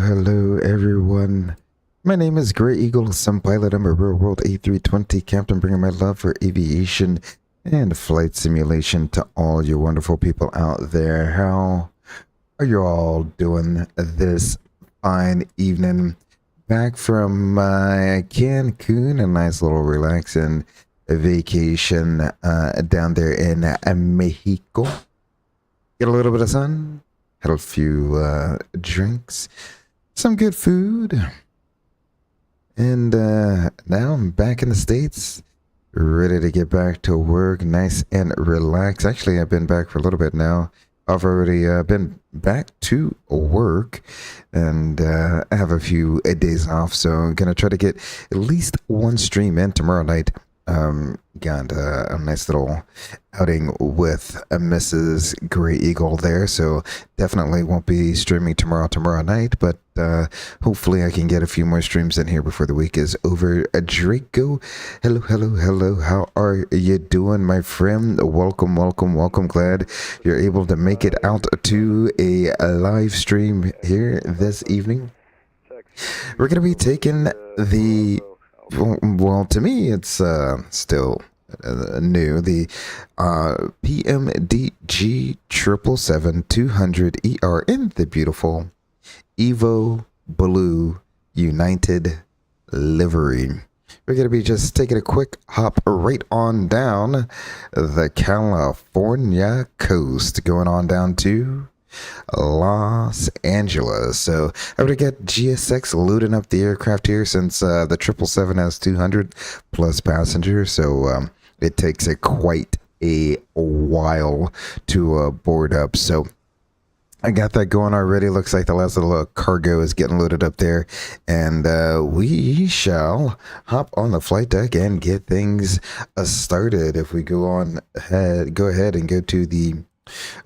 Hello, everyone. My name is Grey Eagle, some pilot. I'm a real world A320 captain, bringing my love for aviation and flight simulation to all you wonderful people out there. How are you all doing this fine evening? Back from Cancun, a nice little relaxing vacation down there in Mexico. Get a little bit of sun, had a few drinks, some good food, and now I'm back in the States, ready to get back to work, nice and relaxed. Actually, I've been back for a little bit now. I've already been back to work, and I have a few days off, so I'm gonna try to get at least one stream in tomorrow night. Got a nice little outing with Mrs. Grey Eagle there, so definitely won't be streaming tomorrow night, but hopefully I can get a few more streams in here before the week is over. Draco, hello, how are you doing, my friend? Welcome. Glad you're able to make it out to a live stream here this evening. We're going to be taking the... Well, to me, it's still new. The PMDG 777-200ER in the beautiful Evo Blue United livery. We're going to be just taking a quick hop right on down the California coast, going on down to Los Angeles. So I would get GSX loading up the aircraft here, since the 777 has 200 plus passengers, so it takes quite a while to board up. So I got that going already. Looks like the last little cargo is getting loaded up there, and we shall hop on the flight deck and get things started. If we go ahead and go to the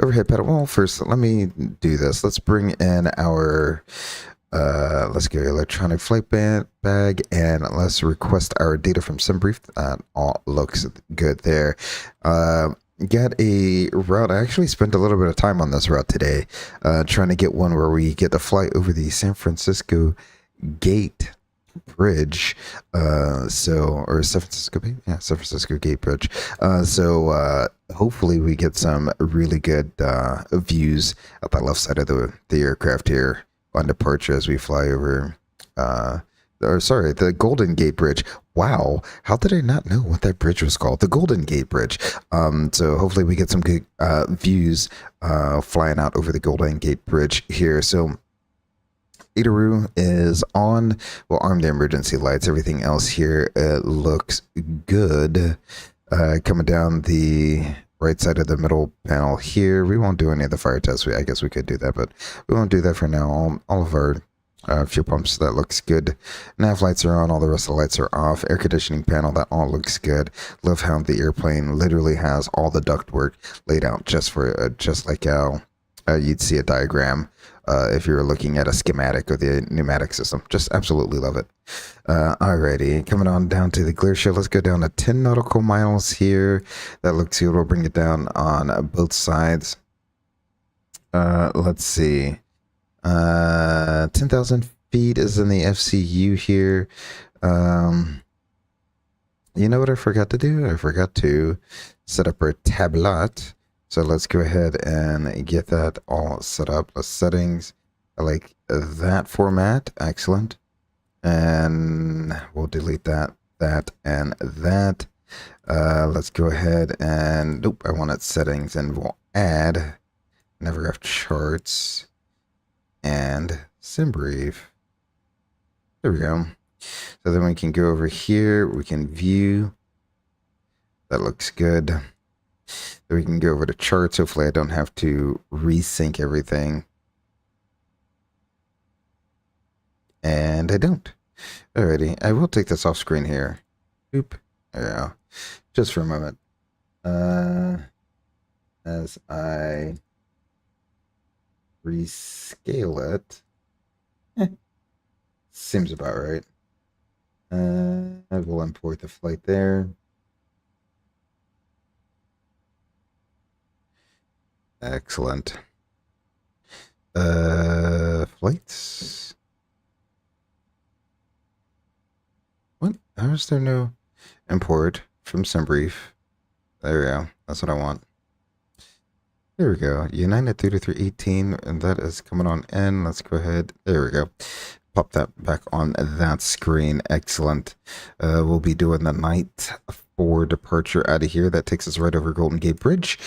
overhead pedal. Well, first, let me do this. Let's bring in our, let's go electronic flight bag, and let's request our data from SimBrief. That all looks good there. Got a route. I actually spent a little bit of time on this route today, trying to get one where we get to fly over the San Francisco Gate Bridge, or San Francisco Bay? Yeah, San Francisco Gate Bridge. Hopefully we get some really good views at the left side of the aircraft here on departure as we fly over the Golden Gate Bridge. Wow, how did I not know what that bridge was called? The Golden Gate Bridge. So hopefully we get some good views flying out over the Golden Gate Bridge here. So Itaru is on. We'll arm the emergency lights. Everything else here looks good. Coming down the right side of the middle panel here. We won't do any of the fire tests. I guess we could do that, but we won't do that for now. All of our fuel pumps, that looks good. Nav lights are on. All the rest of the lights are off. Air conditioning panel, that all looks good. Love how the airplane literally has all the ductwork laid out just like how you'd see a diagram if you were looking at a schematic of the pneumatic system. Just absolutely love it. Alrighty, coming on down to the glacier. Let's go down to 10 nautical miles here. That looks good. We'll bring it down on both sides. Let's see. 10,000 feet is in the FCU here. You know what I forgot to do? I forgot to set up our tablet. So let's go ahead and get that all set up. The settings, I like that format. Excellent. And we'll delete that, and that. Let's go ahead and, nope, I wanted settings, and we'll add Nevergraph charts and SimBrief. There we go. So then we can go over here. We can view. That looks good. We can go over to charts. Hopefully I don't have to resync everything. And I don't. Alrighty. I will take this off screen here. Oop. There we go. Just for a moment. As I rescale it. Seems about right. I will import the flight there. Excellent. Flights. What? How is there no import from Simbrief? There we go. That's what I want. There we go. United 3318, and that is coming on in. Let's go ahead. There we go. Pop that back on that screen. Excellent. We'll be doing the night for departure out of here. That takes us right over Golden Gate Bridge,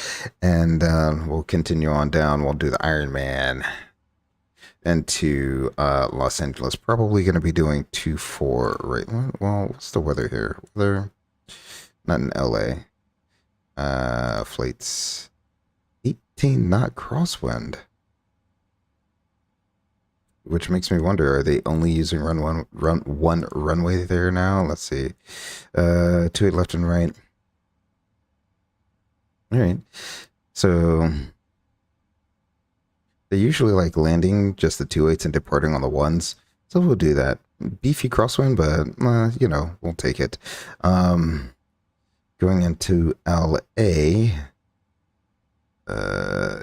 and we'll continue on down. We'll do the Iron Man into Los Angeles. Probably going to be doing 2-4, right? Well, what's the weather here? Weather, not in LA. Flights 18 knot crosswind. Which makes me wonder, are they only using one runway there now? Let's see. 28 left and right. All right. So they usually like landing just the 28s and departing on the ones. So we'll do that. Beefy crosswind, but you know, we'll take it. Going into LA.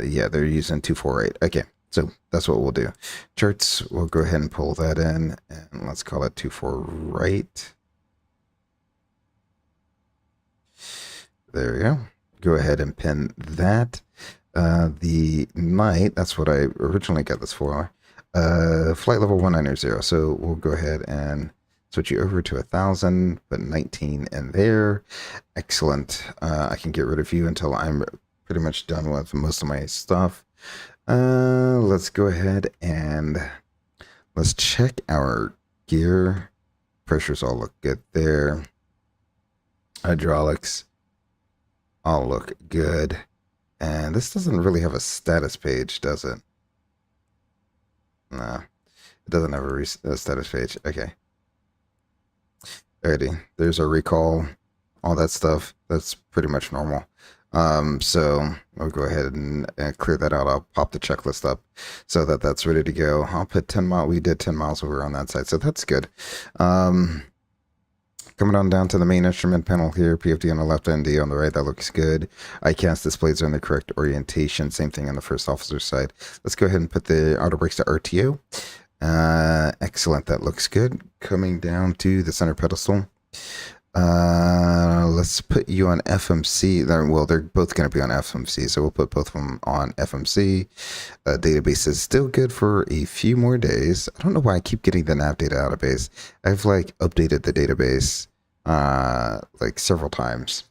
Yeah, they're using 248. Okay. So that's what we'll do. Charts, we'll go ahead and pull that in, and let's call it 24 right. There we go. Go ahead and pin that. The night, that's what I originally got this for. Flight level 190. So we'll go ahead and switch you over to 1,000, put 19 in there. Excellent. I can get rid of you until I'm pretty much done with most of my stuff. Let's go ahead and let's check our gear. Pressures all look good there. Hydraulics all look good. And this doesn't really have a status page, does it? No, it doesn't have a status page. Okay. Alrighty, there's a recall, all that stuff. That's pretty much normal. So I'll go ahead and clear that out. I'll pop the checklist up so that that's ready to go. I'll put 10 miles. We did 10 miles over on that side, so that's good. Coming on down to the main instrument panel here, PFD on the left, ND on the right. That looks good. ICAS displays are in the correct orientation. Same thing on the first officer side. Let's go ahead and put the auto brakes to RTO. Excellent. That looks good. Coming down to the center pedestal. Let's put you on FMC. Well, they're both going to be on FMC, so we'll put both of them on FMC. Database is still good for a few more days. I don't know why I keep getting the nav data database. I've like updated the database like several times.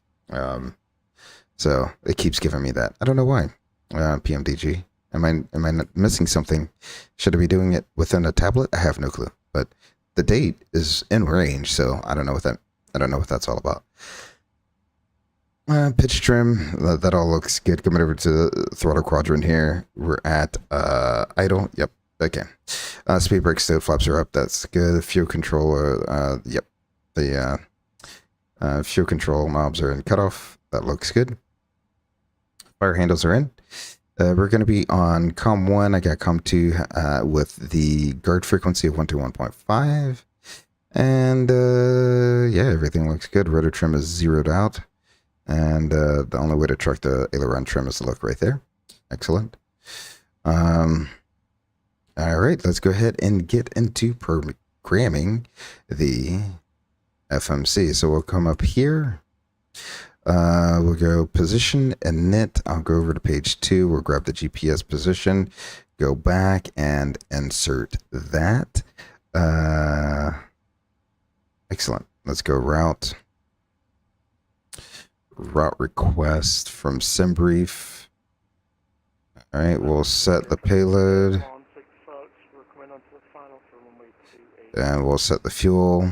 So it keeps giving me that. I don't know why. PMDG. Am I missing something? Should I be doing it within a tablet? I have no clue. But the date is in range, so I don't know what that's all about. Pitch trim, that all looks good. Coming over to the throttle quadrant here. We're at idle. Yep. Okay. Speed brake still flaps are up. That's good. Fuel control. Yep. The fuel control knobs are in cutoff. That looks good. Fire handles are in. We're going to be on COM 1. I got COM 2 with the guard frequency of 121.5. And yeah, everything looks good. Rotor trim is zeroed out. And the only way to track the aileron trim is to look right there. Excellent. All right, let's go ahead and get into programming the FMC. So we'll come up here. We'll go position init. I'll go over to page 2. We'll grab the GPS position, go back and insert that. Excellent. Let's go route request from SimBrief. All right, we'll set the payload. And we'll set the fuel.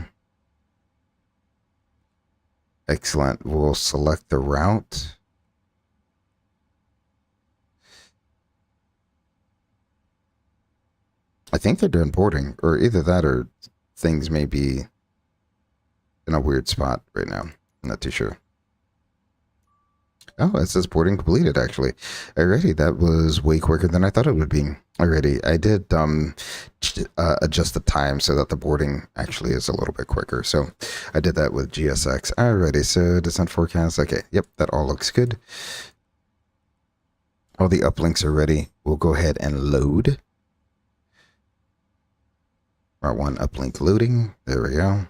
Excellent. We'll select the route. I think they're done boarding, or either that or things may be in a weird spot right now. I'm not too sure. Oh, it says boarding completed, actually. Alrighty, that was way quicker than I thought it would be. Alrighty, I did adjust the time so that the boarding actually is a little bit quicker. So I did that with GSX. Alrighty, so descent forecast. Okay, yep, that all looks good. All the uplinks are ready. We'll go ahead and load. Route 1 uplink loading. There we go.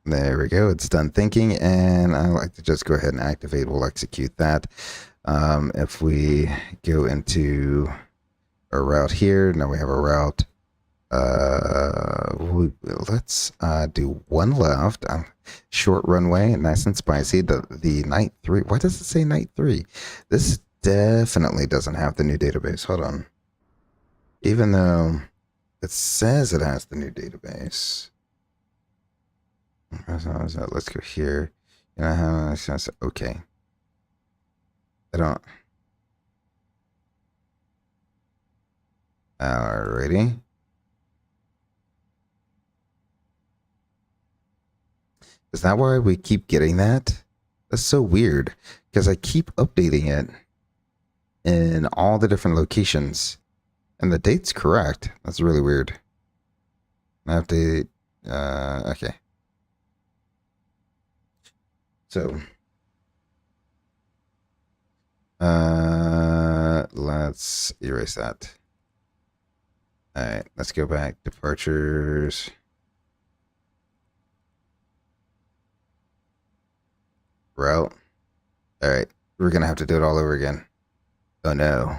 There we go. It's done thinking, and I like to just go ahead and activate. We'll execute that. If we go into a route here, now we have a route. Let's do one left. Short runway, nice and spicy. The night 3. Why does it say night 3? This definitely doesn't have the new database. Hold on. Even though it says it has the new database. Let's go here. Okay. I don't. Alrighty. Is that why we keep getting that? That's so weird. Because I keep updating it in all the different locations. And the date's correct. That's really weird. I have to... okay. So... let's erase that. Alright, let's go back. Departures... route. All right, we're gonna have to do it all over again. Oh no.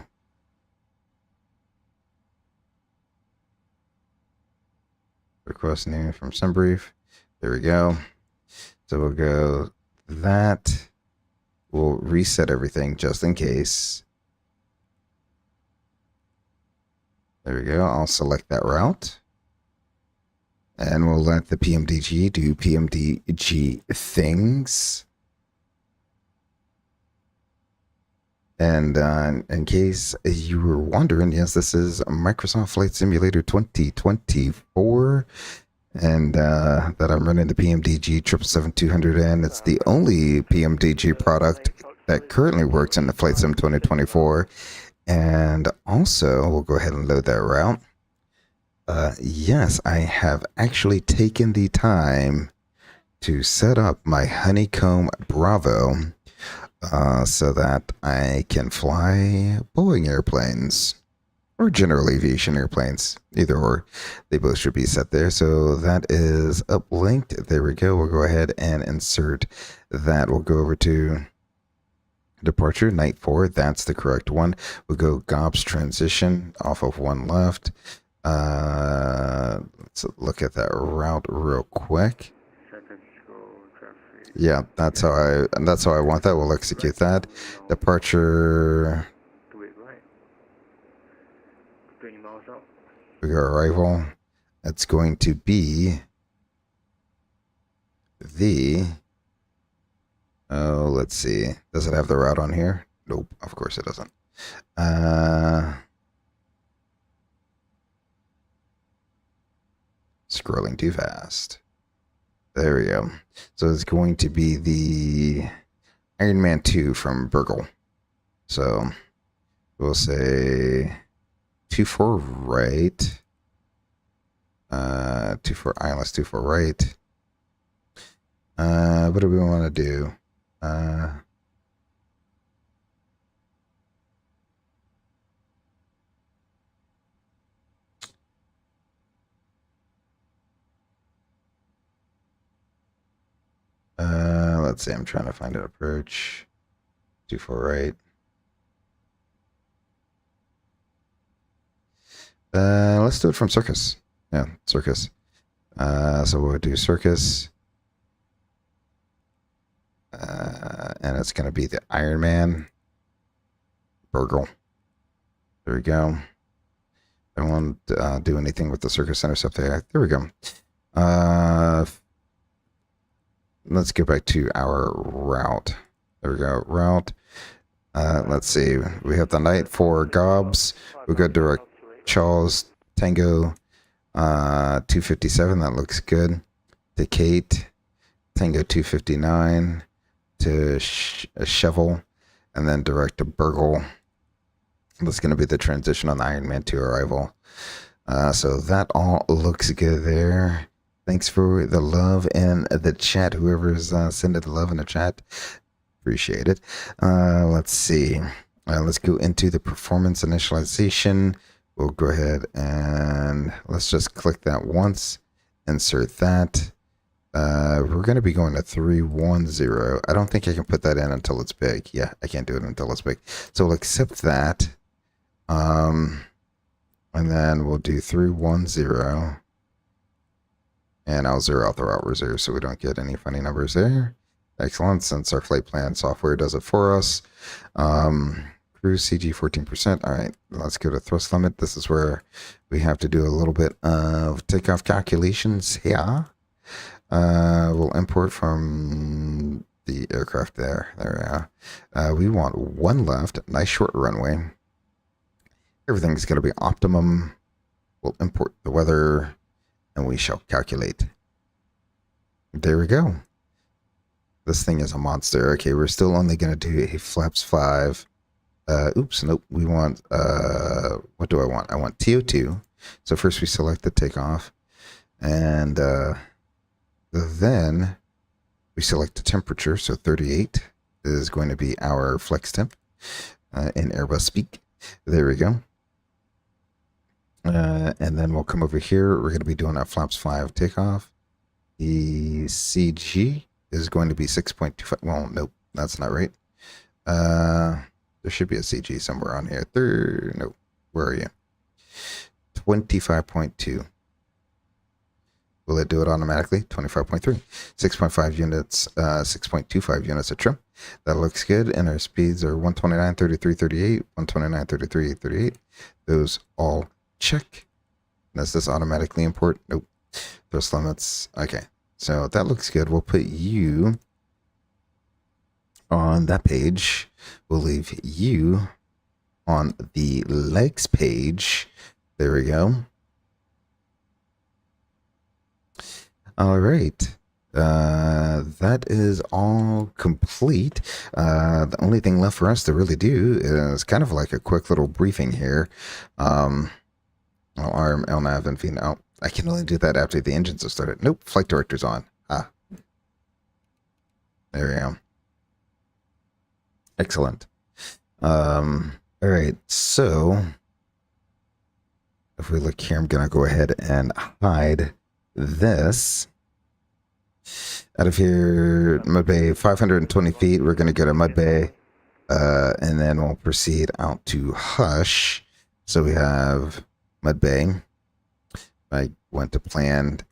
Request name from Sunbrief. There we go. So we'll go that. We'll reset everything just in case. There we go. I'll select that route. And we'll let the PMDG do PMDG things. And in case you were wondering, yes, this is Microsoft Flight Simulator 2024, and that I'm running the PMDG 777-200N. It's the only PMDG product that currently works in the Flight Sim 2024. And also, we'll go ahead and load that route. Yes, I have actually taken the time to set up my Honeycomb Bravo. So that I can fly Boeing airplanes or general aviation airplanes, either or. They both should be set there. So that is uplinked. There we go. We'll go ahead and insert that. We'll go over to departure, night 4. That's the correct one. We'll go GOBS transition off of one left. Let's look at that route real quick. Yeah, that's how I want that. We'll execute that. Departure. We go arrival. That's going to be the... Oh, let's see. Does it have the route on here? Nope, of course it doesn't. Scrolling too fast. There we go. So it's going to be the Iron Man 2 from Burgle. So we'll say 24 right. 24 ILS, 24 right. What do we want to do? Let's see, I'm trying to find an approach. 24 right. Let's do it from Circus. Yeah, Circus. So we'll do Circus. And it's going to be the Iron Man. Burgle. There we go. I won't do anything with the Circus Intercept there. There we go. Let's go back to our route. There we go. Route. Let's see. We have the night for GOBS. We'll go direct Charles Tango 257. That looks good. To Kate. Tango 259. To Shovel. And then direct to Burgle. That's going to be the transition on the Iron Man 2 arrival. So that all looks good there. Thanks for the love in the chat. Whoever's sending the love in the chat, appreciate it. Let's see. Let's go into the performance initialization. We'll go ahead and let's just click that once. Insert that. We're going to be going to 310. I don't think I can put that in until it's big. Yeah, I can't do it until it's big. So we'll accept that. And then we'll do 310. And I'll zero out the route reserve so we don't get any funny numbers there. Excellent, since our flight plan software does it for us. Cruise CG 14%. All right, let's go to thrust limit. This is where we have to do a little bit of takeoff calculations here. We'll import from the aircraft there. There we are. We want one left, nice short runway. Everything's going to be optimum. We'll import the weather, and we shall calculate. There we go. This thing is a monster. Okay, we're still only going to do a flaps 5. Oops, nope. We want, what do I want? I want TO2. So first we select the takeoff. And then we select the temperature. So 38 is going to be our flex temp in Airbus speak. There we go. And then we'll come over here. We're going to be doing our flaps 5 takeoff. The CG is going to be 6.25. Well, nope, that's not right. There should be a CG somewhere on here. No, where are you? 25.2. Will it do it automatically? 25.3. 6.5 units, 6.25 units of trim. That looks good. And our speeds are 129, 33, 38, 129, 33, 38. Those all check. Does this automatically import? Nope. Thrust limits. Okay. So that looks good. We'll put you on that page. We'll leave you on the legs page. There we go. All right. That is all complete. The only thing left for us to really do is kind of like a quick little briefing here. Arm, LNAV, and VNAV. Oh, I can only do that after the engines are started. Nope, flight director's on. Ah. There we go. Excellent. All right, so if we look here, I'm going to go ahead and hide this. Out of here, mud bay, 520 feet. We're going to go to mud bay, and then we'll proceed out to Hush. So we have mud bay. I went to planned.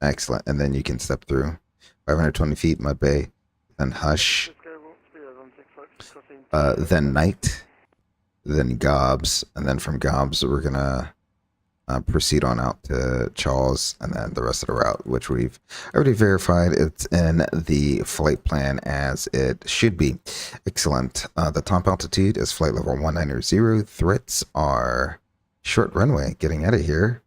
Excellent. And then you can step through 520 feet, mud bay, then Hush, then night, then Gobs, and then from Gobs we're gonna proceed on out to Charles, and then the rest of the route, which we've already verified it's in the flight plan as it should be. Excellent. The top altitude is flight level 190. Threats are short runway, getting out of here.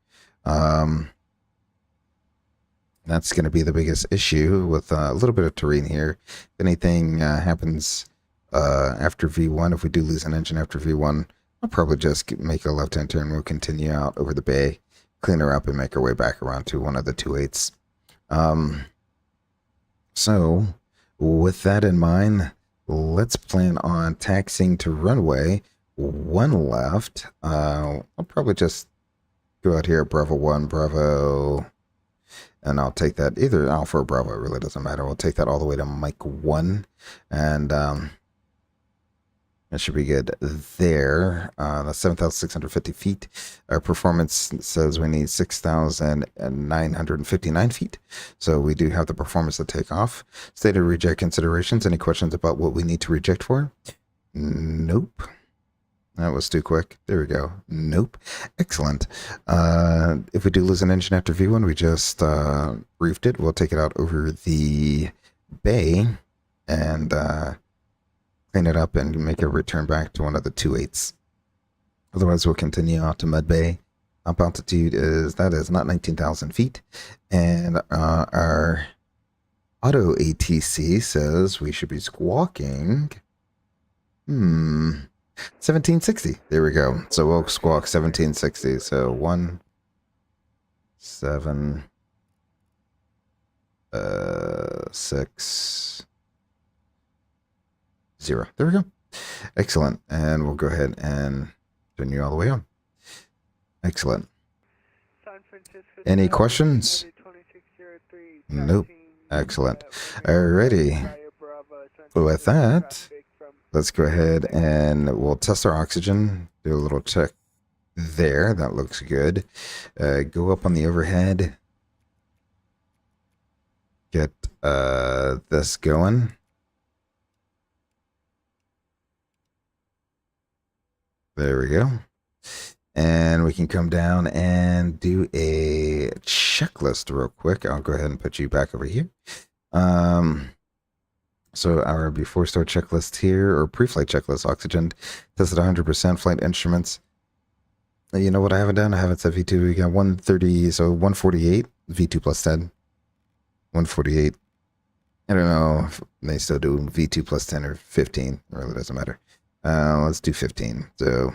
That's going to be the biggest issue with a little bit of terrain here. If anything happens after V1, if we do lose an engine after V1, I'll probably just make a left-hand turn. We'll continue out over the bay, clean her up, and make our way back around to one of the 2.8s. So, with that in mind, let's plan on taxiing to runway 1 left. I'll probably just go out here, Bravo 1, Bravo, and I'll take that either Alpha or Bravo. It really doesn't matter. We'll take that all the way to Mike 1, and that should be good there. That's 7,650 feet. Our performance says we need 6,959 feet. So we do have the performance to take off. Stated reject considerations. Any questions about what we need to reject for? Nope. That was too quick. There we go. Nope. Excellent. If we do lose an engine after V1, we just briefed it. We'll take it out over the bay and clean it up and make a return back to one of the 2.8s. Otherwise, we'll continue out to Mud Bay. Up altitude is not 19,000 feet. And our auto ATC says we should be squawking 1760. There we go. So we'll squawk 1760. So 1 7 6 0. There we go. Excellent. And we'll go ahead and turn you all the way on. Excellent. Any questions? Nope. Excellent. Alrighty. With that, let's go ahead and we'll test our oxygen. Do a little check there. That looks good. Go up on the overhead. Get this going. There we go. And we can come down and do a checklist real quick. I'll go ahead and put you back over here. So our before start checklist here, or pre-flight checklist, oxygen, tested 100%, flight instruments. You know what I haven't done? I haven't set V2. We got 130, so 148, V2 plus 10. 148. I don't know if they still do V2 plus 10 or 15. It really doesn't matter. Let's do 15. So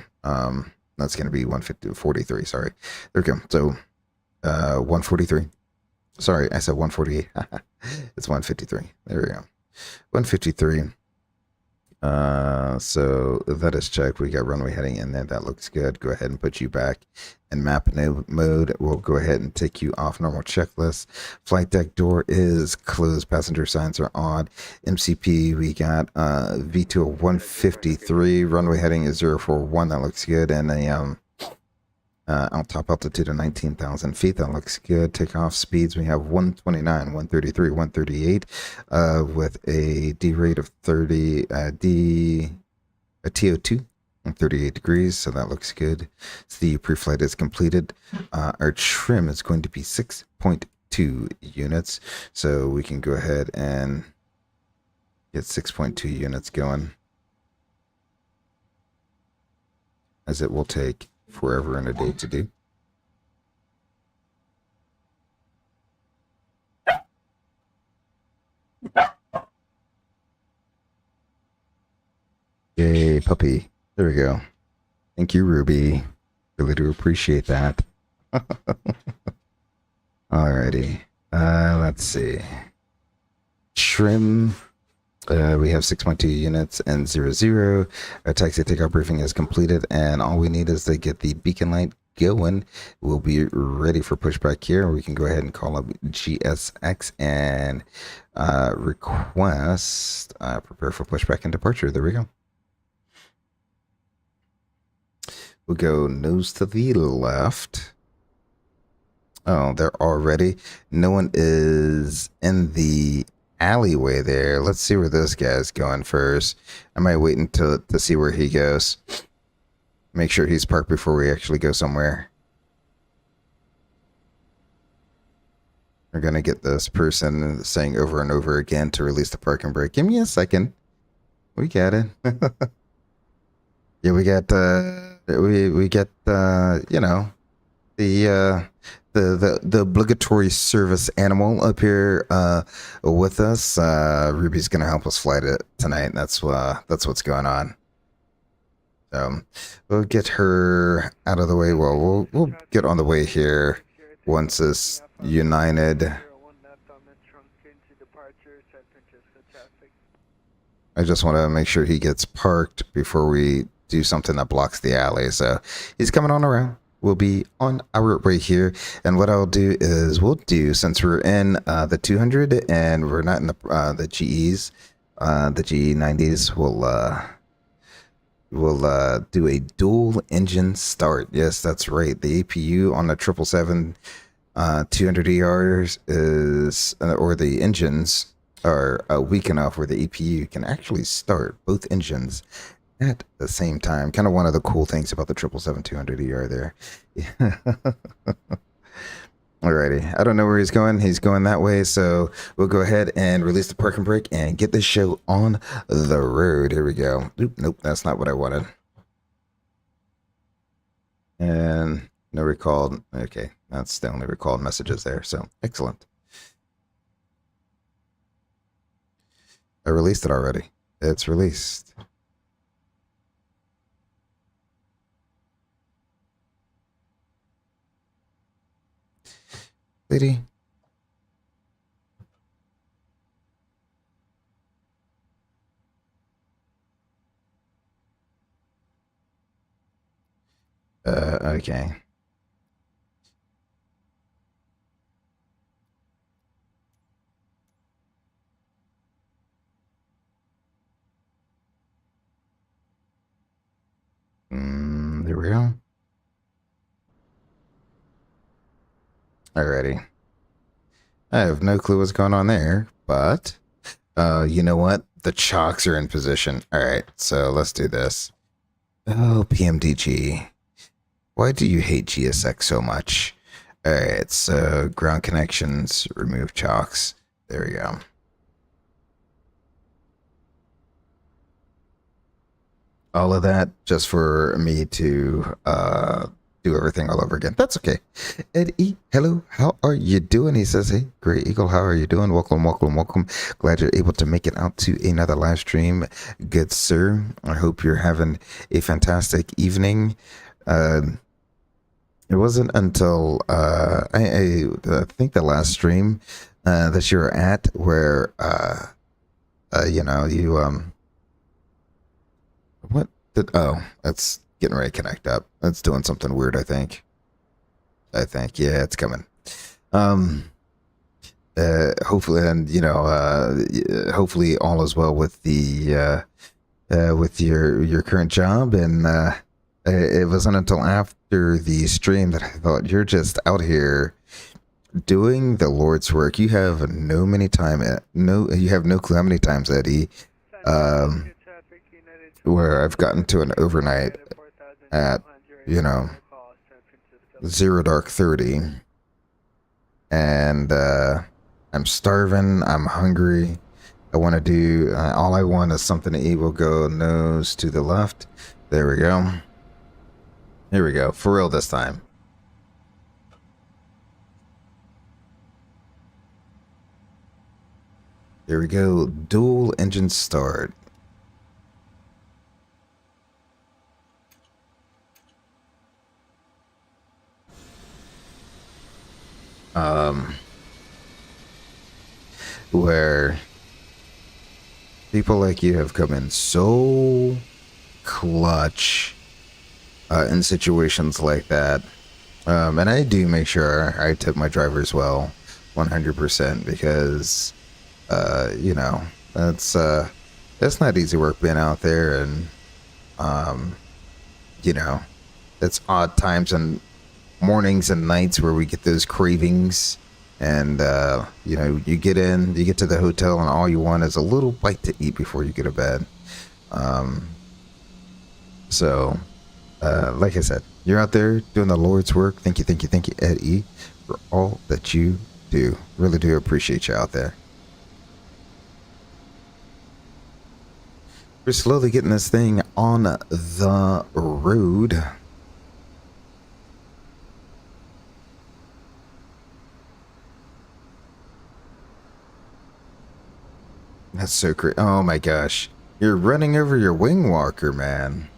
that's going to be 143. Sorry. There we go. So 143. Sorry, I said 148. It's 153. There we go. 153. So that is checked. We got runway heading in there. That looks good. Go ahead and put you back in map mode. We'll go ahead and take you off normal checklist. Flight deck door is closed. Passenger signs are on. MCP, we got V2 of 153. Runway heading is 041. That looks good. And a out top altitude of 19,000 feet. That looks good. Takeoff speeds, we have 129, 133, 138 with a D rate of 30, a TO2 and 38 degrees. So that looks good. So the pre-flight is completed. Our trim is going to be 6.2 units. So we can go ahead and get 6.2 units going, as it will take forever and a day to do. Yay, puppy. There we go. Thank you, Ruby. Really do appreciate that. Alrighty. Let's see. Trim. We have 6.2 units and 00. Our taxi takeoff briefing is completed, and all we need is to get the beacon light going. We'll be ready for pushback here. We can go ahead and call up GSX and request prepare for pushback and departure. There we go. We'll go nose to the left. Oh, they're already. No one is in the alleyway there. Let's see where this guy's going first. I might wait until to see where he goes. Make sure he's parked before we actually go somewhere. We're gonna get this person saying over and over again to release the parking brake. Give me a second. We got it. Yeah, we got we get you know, the obligatory service animal up here with us. Ruby's gonna help us flight it tonight. That's what's going on. So we'll get her out of the way. Well, we'll get on the way here once it's united. I just want to make sure he gets parked before we do something that blocks the alley. So he's coming on around. We'll be on our way here, and what I'll do is since we're in the 200 and we're not in the GEs, the GE90s, we'll do a dual engine start. Yes, that's right. The APU on the 777 200 ERs is, or the engines are weak enough where the APU can actually start both engines at the same time. Kind of one of the cool things about the 777 200 ER there. Alrighty, I don't know where he's going. He's going that way, so we'll go ahead and release the parking brake and get this show on the road. Here we go. Oop, nope, that's not what I wanted. And no recalled. Okay, that's the only recalled messages there, so excellent. I released it already. It's released. Lady. Okay. we go. Alrighty. I have no clue what's going on there, but you know what? The chocks are in position. Alright, so let's do this. Oh, PMDG. Why do you hate GSX so much? Alright, so ground connections, remove chocks. There we go. All of that just for me to do everything all over again. That's okay. Eddie, hello, how are you doing? He says, hey, Great Eagle, how are you doing? Welcome, welcome, welcome. Glad you're able to make it out to another live stream. Good sir. I hope you're having a fantastic evening. It wasn't until I think the last stream that you were at where you know, you what did, oh, that's getting ready to connect up. That's doing something weird, I think. Yeah, it's coming. Hopefully, and you know, hopefully all is well with the with your current job. And it wasn't until after the stream that I thought, you're just out here doing the Lord's work. You have no clue how many times, Eddie, where I've gotten to an overnight at, you know, 0 dark 30, and I'm starving, I'm hungry, I want to do, all I want is something to eat. We'll go nose to the left. There we go. Here we go, for real this time. Here we go, dual engine start. Where people like you have come in so clutch in situations like that. And I do make sure I tip my drivers well, 100%, because, you know, that's not easy work being out there. And, you know, it's odd times and mornings and nights where we get those cravings. And, you know, you get to the hotel and all you want is a little bite to eat before you go to bed. So, like I said, you're out there doing the Lord's work. Thank you, Eddie, for all that you do. Really do appreciate you out there. We're slowly getting this thing on the road. That's so great. Oh my gosh. You're running over your wing walker, man.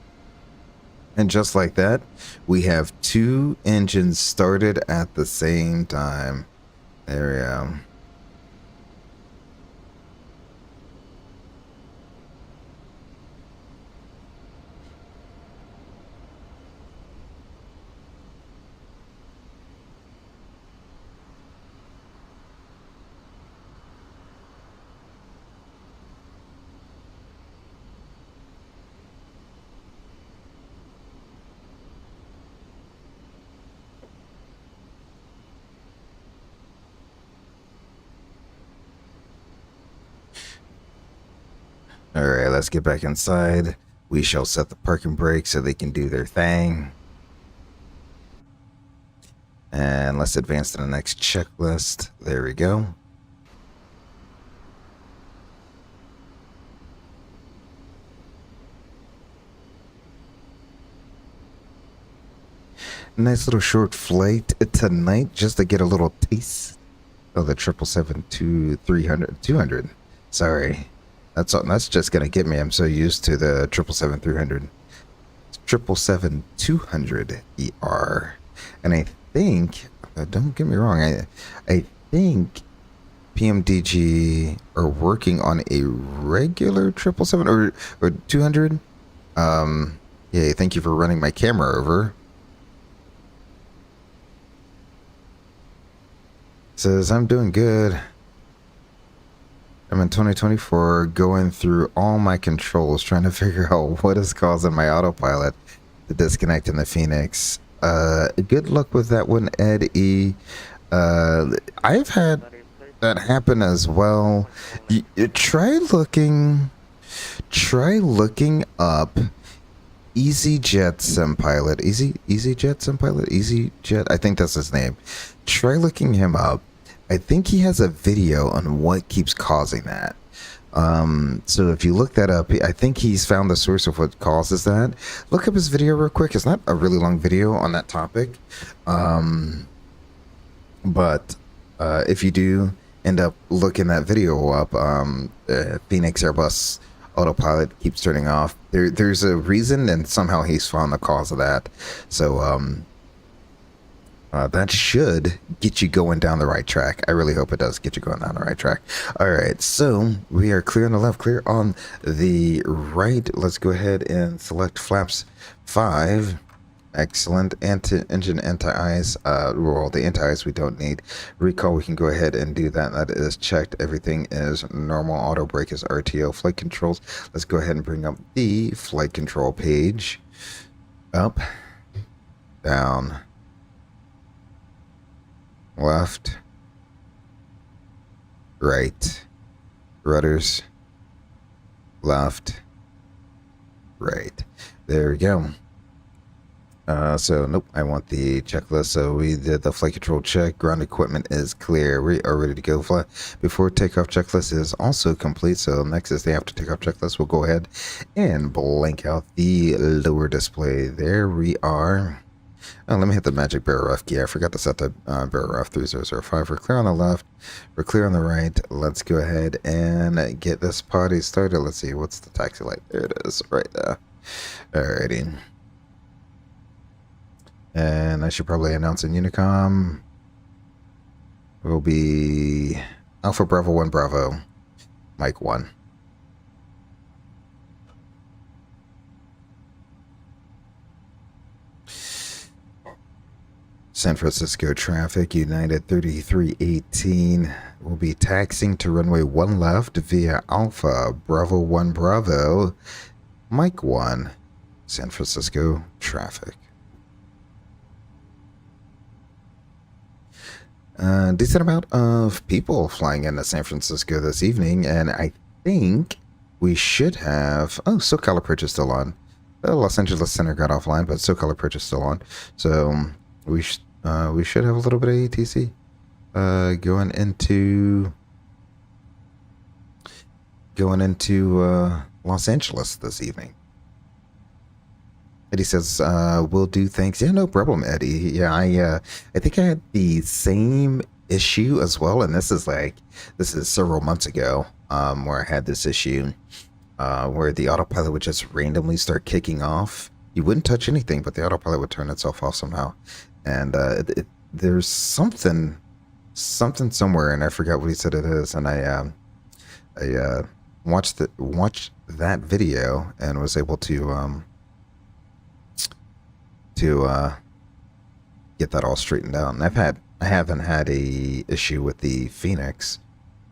And just like that, we have 2 engines started at the same time. There we go. Alright, let's get back inside. We shall set the parking brakes so they can do their thing. And let's advance to the next checklist. There we go. Nice little short flight tonight just to get a little taste of the 777-300. Sorry. That's just gonna get me. I'm so used to the 777-300. 777-200 ER. And I think, don't get me wrong, I think PMDG are working on a regular 777 or 200. Yeah, thank you for running my camera over. Says, I'm doing good. I'm in 2024 going through all my controls trying to figure out what is causing my autopilot disconnecting the Phoenix. Good luck with that one, Ed E. I've had that happen as well. Try looking up EasyJet SimPilot. EasyJet SimPilot? EasyJet? I think that's his name. Try looking him up. I think he has a video on what keeps causing that. So if you look that up, I think he's found the source of what causes that. Look up his video real quick. It's not a really long video on that topic. But if you do end up looking that video up, Phoenix Airbus autopilot keeps turning off. There's a reason, and somehow he's found the cause of that. So that should get you going down the right track. I really hope it does get you going down the right track. All right, so we are clear on the left, clear on the right. Let's go ahead and select flaps 5. Excellent. Engine anti-ice. Well, the anti-ice we don't need. Recall, we can go ahead and do that. That is checked. Everything is normal. Auto brake is RTO. Flight controls. Let's go ahead and bring up the flight control page. Up, down, left, right, rudders, left, right. There we go. So nope, I want the checklist. So we did the flight control check. Ground equipment is clear. We are ready to go. Fly before takeoff checklist is also complete. So next is the after takeoff checklist. We'll go ahead and blank out the lower display. There we are. Oh, let me hit the magic barrel ref key. I forgot to set the barrel ref 3005. We're clear on the left. We're clear on the right. Let's go ahead and get this party started. Let's see. What's the taxi light? There it is right there. Alrighty. And I should probably announce in Unicom. It will be Alpha Bravo 1 Bravo, Mike 1. San Francisco traffic, United 3318 will be taxiing to runway 1 left via Alpha Bravo 1 Bravo, Mike 1, San Francisco traffic. Decent amount of people flying into San Francisco this evening, and I think we should have... Oh, SoCal approach is still on. The Los Angeles Center got offline, but SoCal approach is still on. So we should have a little bit of ATC going into Los Angeles this evening. Eddie says, "We'll do things." Yeah, no problem, Eddie. Yeah, I think I had the same issue as well, and this is several months ago, where I had this issue, where the autopilot would just randomly start kicking off. You wouldn't touch anything, but the autopilot would turn itself off somehow. And there's something somewhere, and I forgot what he said it is. And I watched that video and was able to get that all straightened out. And I haven't had a issue with the Phoenix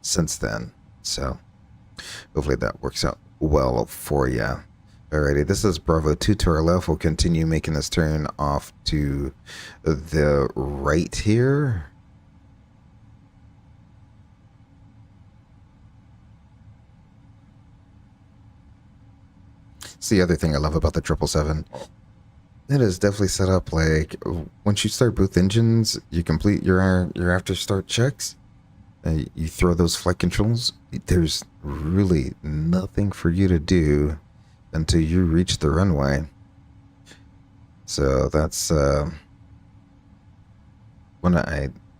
since then, so hopefully that works out well for you. Alrighty, this is Bravo 2 to our left. We'll continue making this turn off to the right here. It's the other thing I love about the 777. It is definitely set up like once you start both engines, you complete your after start checks, and you throw those flight controls. There's really nothing for you to do until you reach the runway. So that's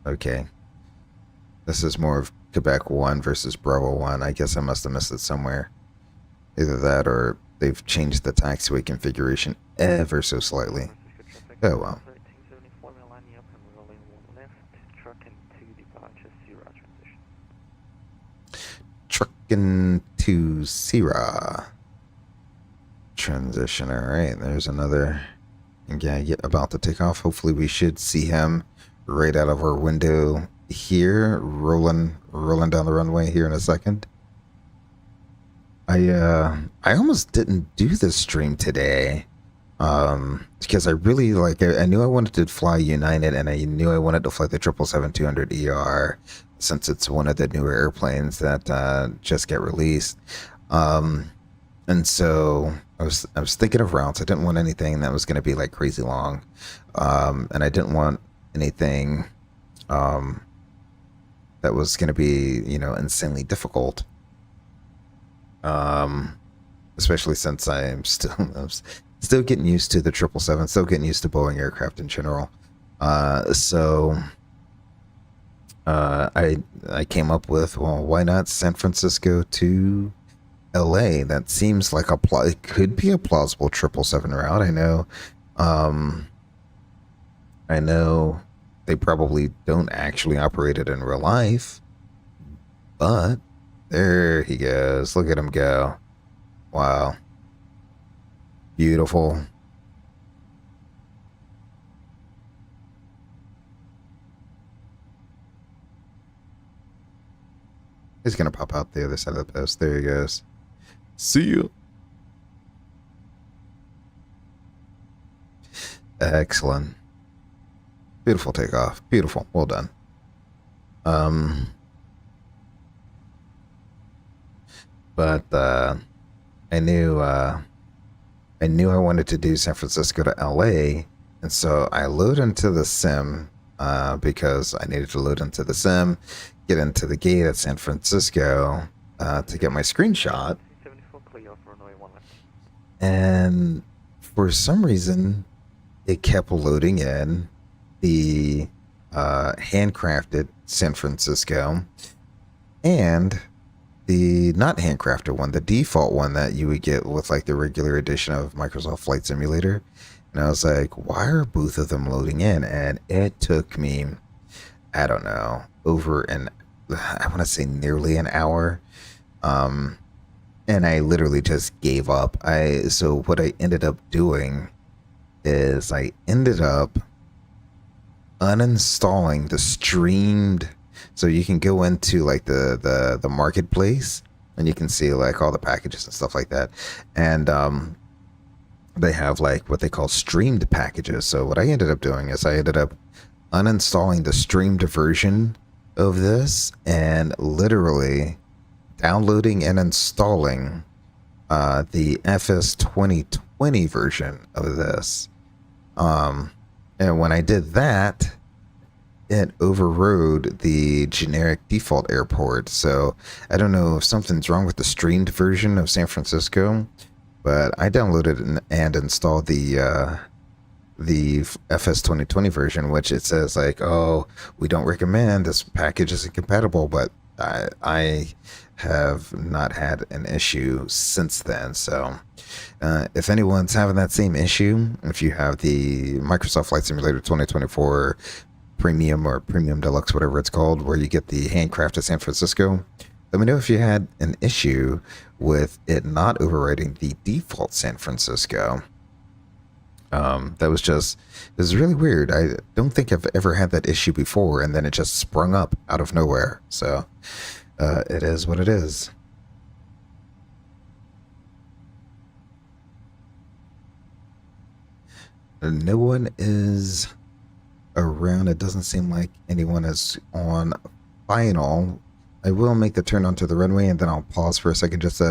okay. This is more of Quebec 1 versus Bravo 1. I guess I must have missed it somewhere. Either that or they've changed the taxiway configuration ever so slightly. Oh well. Trucking to Sierra transition. All right, there's another guy about to take off. Hopefully we should see him right out of our window here, rolling down the runway here in a second. I almost didn't do this stream today Because I really like, I knew I wanted to fly United, and I knew I wanted to fly the 777-200ER since it's one of the newer airplanes that just get released. And so I was thinking of routes. I didn't want anything that was going to be like crazy long, and I didn't want anything that was going to be, insanely difficult. Especially since I'm still getting used to the 777, still getting used to Boeing aircraft in general. So I came up with, well, why not San Francisco to LA? That seems like it could be a plausible 777 route. I know they probably don't actually operate it in real life, but there he goes. Look at him go. Wow. Beautiful. He's gonna pop out the other side of the post. There he goes. See you. Excellent. Beautiful takeoff. Beautiful. Well done. But I knew I wanted to do San Francisco to LA, and so I load into the sim because I needed to load into the sim, get into the gate at San Francisco to get my screenshot. And for some reason, it kept loading in the handcrafted San Francisco and the not handcrafted one, the default one that you would get with like the regular edition of Microsoft Flight Simulator. And I was like, why are both of them loading in? And it took me, I don't know, I want to say nearly an hour. And I literally just gave up. So what I ended up doing is I ended up uninstalling the streamed. So you can go into like the marketplace and you can see like all the packages and stuff like that. And they have like what they call streamed packages. So what I ended up doing is I ended up uninstalling the streamed version of this and literally downloading and installing the FS 2020 version of this. And when I did that, it overrode the generic default airport. So I don't know if something's wrong with the streamed version of San Francisco, but I downloaded and installed the FS 2020 version, which it says like, oh, we don't recommend, this package isn't compatible, but I have not had an issue since then. So if anyone's having that same issue, if you have the Microsoft Flight Simulator 2024 Premium or Premium Deluxe, whatever it's called, where you get the handcrafted San Francisco, let me know if you had an issue with it not overriding the default San Francisco. That was really weird. I don't think I've ever had that issue before, and then it just sprung up out of nowhere. So it is what it is. No one is around. It doesn't seem like anyone is on final. I will make the turn onto the runway, and then I'll pause for a second just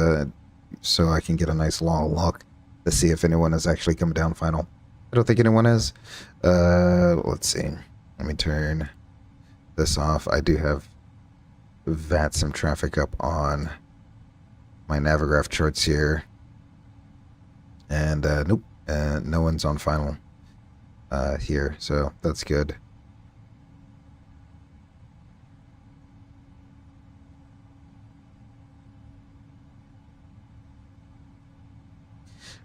so I can get a nice long look to see if anyone is actually coming down final. I don't think anyone is. Let's see. Let me turn this off. I do have some traffic up on my Navigraph charts here. And nope, no one's on final here, so that's good.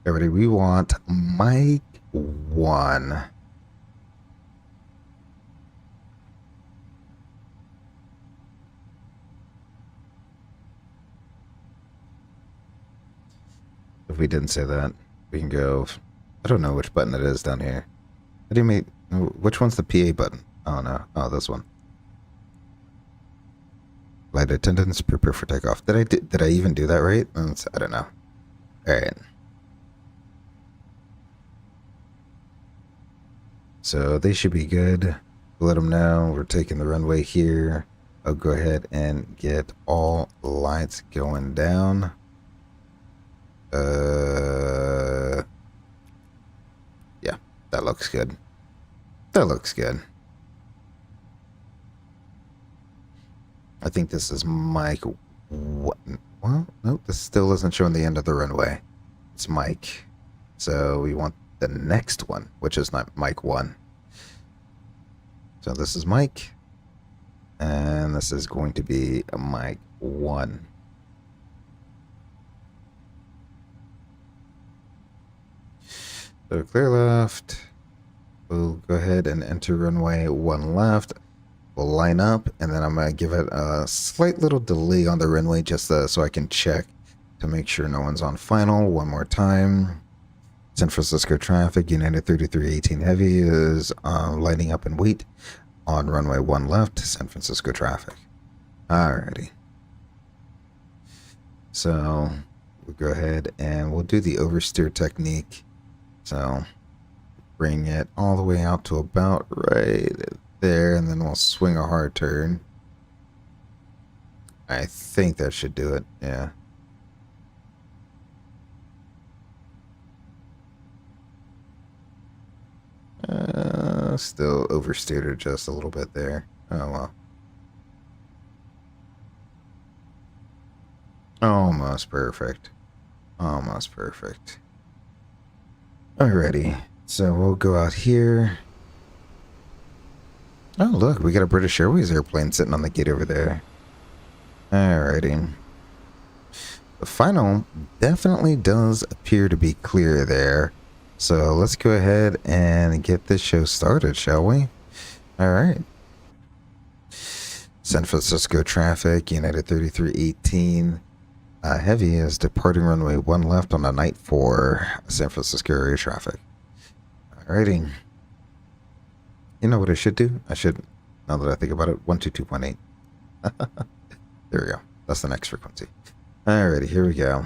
Everybody, we want Mike 1. If we didn't say that, we can go. I don't know which button it is down here. What do you mean? Which one's the PA button? Oh no. Oh, this one. Flight attendants, prepare for takeoff. Did I even do that right? I don't know. All right. So they should be good. Let them know we're taking the runway here. I'll go ahead and get all lights going down. Yeah, that looks good. That looks good. I think this is Mike. What? Well, nope, this still isn't showing the end of the runway. It's Mike. So we want the next one, which is not Mike 1. So this is Mike. And this is going to be a Mike 1. So clear left. We'll go ahead and enter runway 1 left. We'll line up, and then I'm going to give it a slight little delay on the runway just so I can check to make sure no one's on final. One more time. San Francisco traffic, United 3318 Heavy is lining up in wait on runway 1 left, San Francisco traffic. Alrighty. So we'll go ahead and we'll do the oversteer technique. So bring it all the way out to about right there, and then we'll swing a hard turn. I think that should do it, yeah. Still oversteered her just a little bit there. Oh well. Almost perfect. Almost perfect. Alrighty, so we'll go out here. Oh look, we got a British Airways airplane sitting on the gate over there. Alrighty. The final definitely does appear to be clear there. So let's go ahead and get this show started, shall we? Alright. San Francisco traffic, United 3318. Heavy is departing runway 1 left on a night for San Francisco area traffic. Alrighty. You know what I should do? I should, now that I think about it, 122.8. There we go. That's the next frequency. Alrighty, here we go.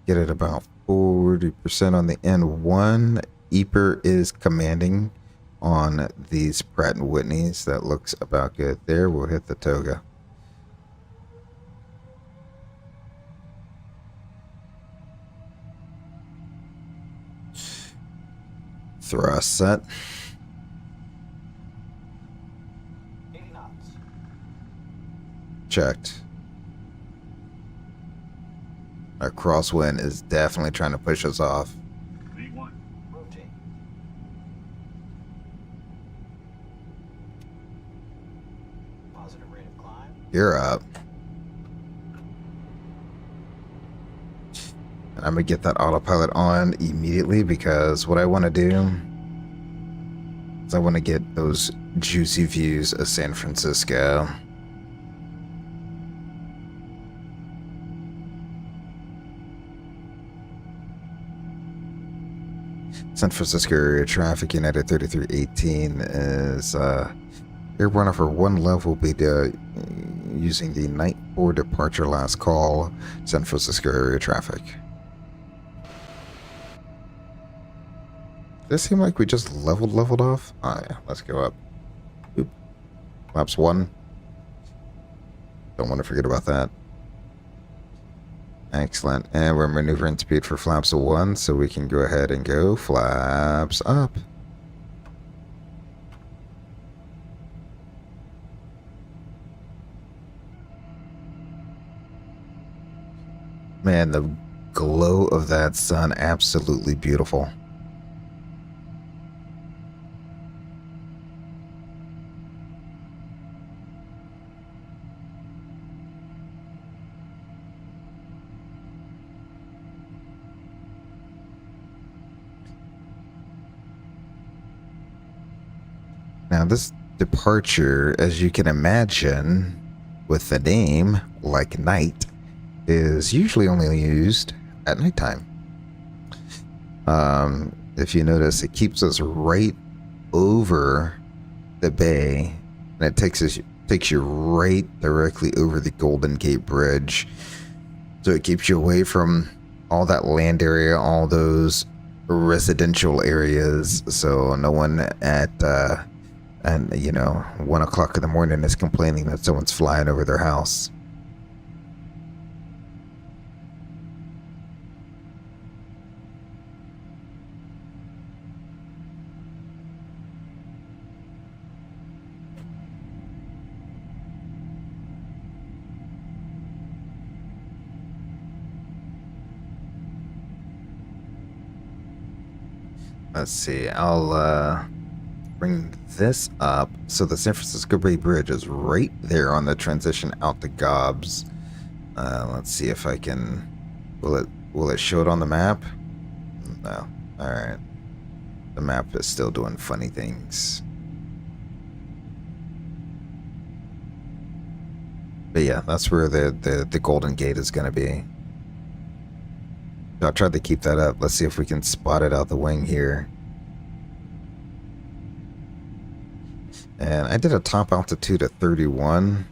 Get it about 40% on the N1. EPR is commanding on these Pratt & Whitneys. That looks about good there. We'll hit the toga. Thrust set. 80 knots. Checked. Our crosswind is definitely trying to push us off. V1. Rotate. Positive rate of climb. You're up. And I'm going to get that autopilot on immediately because what I want to do is I want to get those juicy views of San Francisco. San Francisco area traffic, United 3318 is airborne for 1 level will be using the night 4 departure last call, San Francisco area traffic. Does it seem like we just leveled off? Oh yeah, let's go up. Oop. Flaps 1. Don't want to forget about that. Excellent. And we're maneuvering speed for flaps 1, so we can go ahead and go flaps up. Man, the glow of that sun, absolutely beautiful. Now this departure, as you can imagine, with the name, like night, is usually only used at nighttime. If you notice, it keeps us right over the bay, and it takes you right directly over the Golden Gate Bridge. So it keeps you away from all that land area, all those residential areas, so no one at and 1 o'clock in the morning is complaining that someone's flying over their house. Let's see, I'll bring this up. So the San Francisco Bay Bridge is right there on the transition out to Gobs. Let's see if I can. Will it show it on the map? No. All right. The map is still doing funny things. But yeah, that's where the Golden Gate is going to be. I'll try to keep that up. Let's see if we can spot it out the wing here. And I did a top altitude at 31.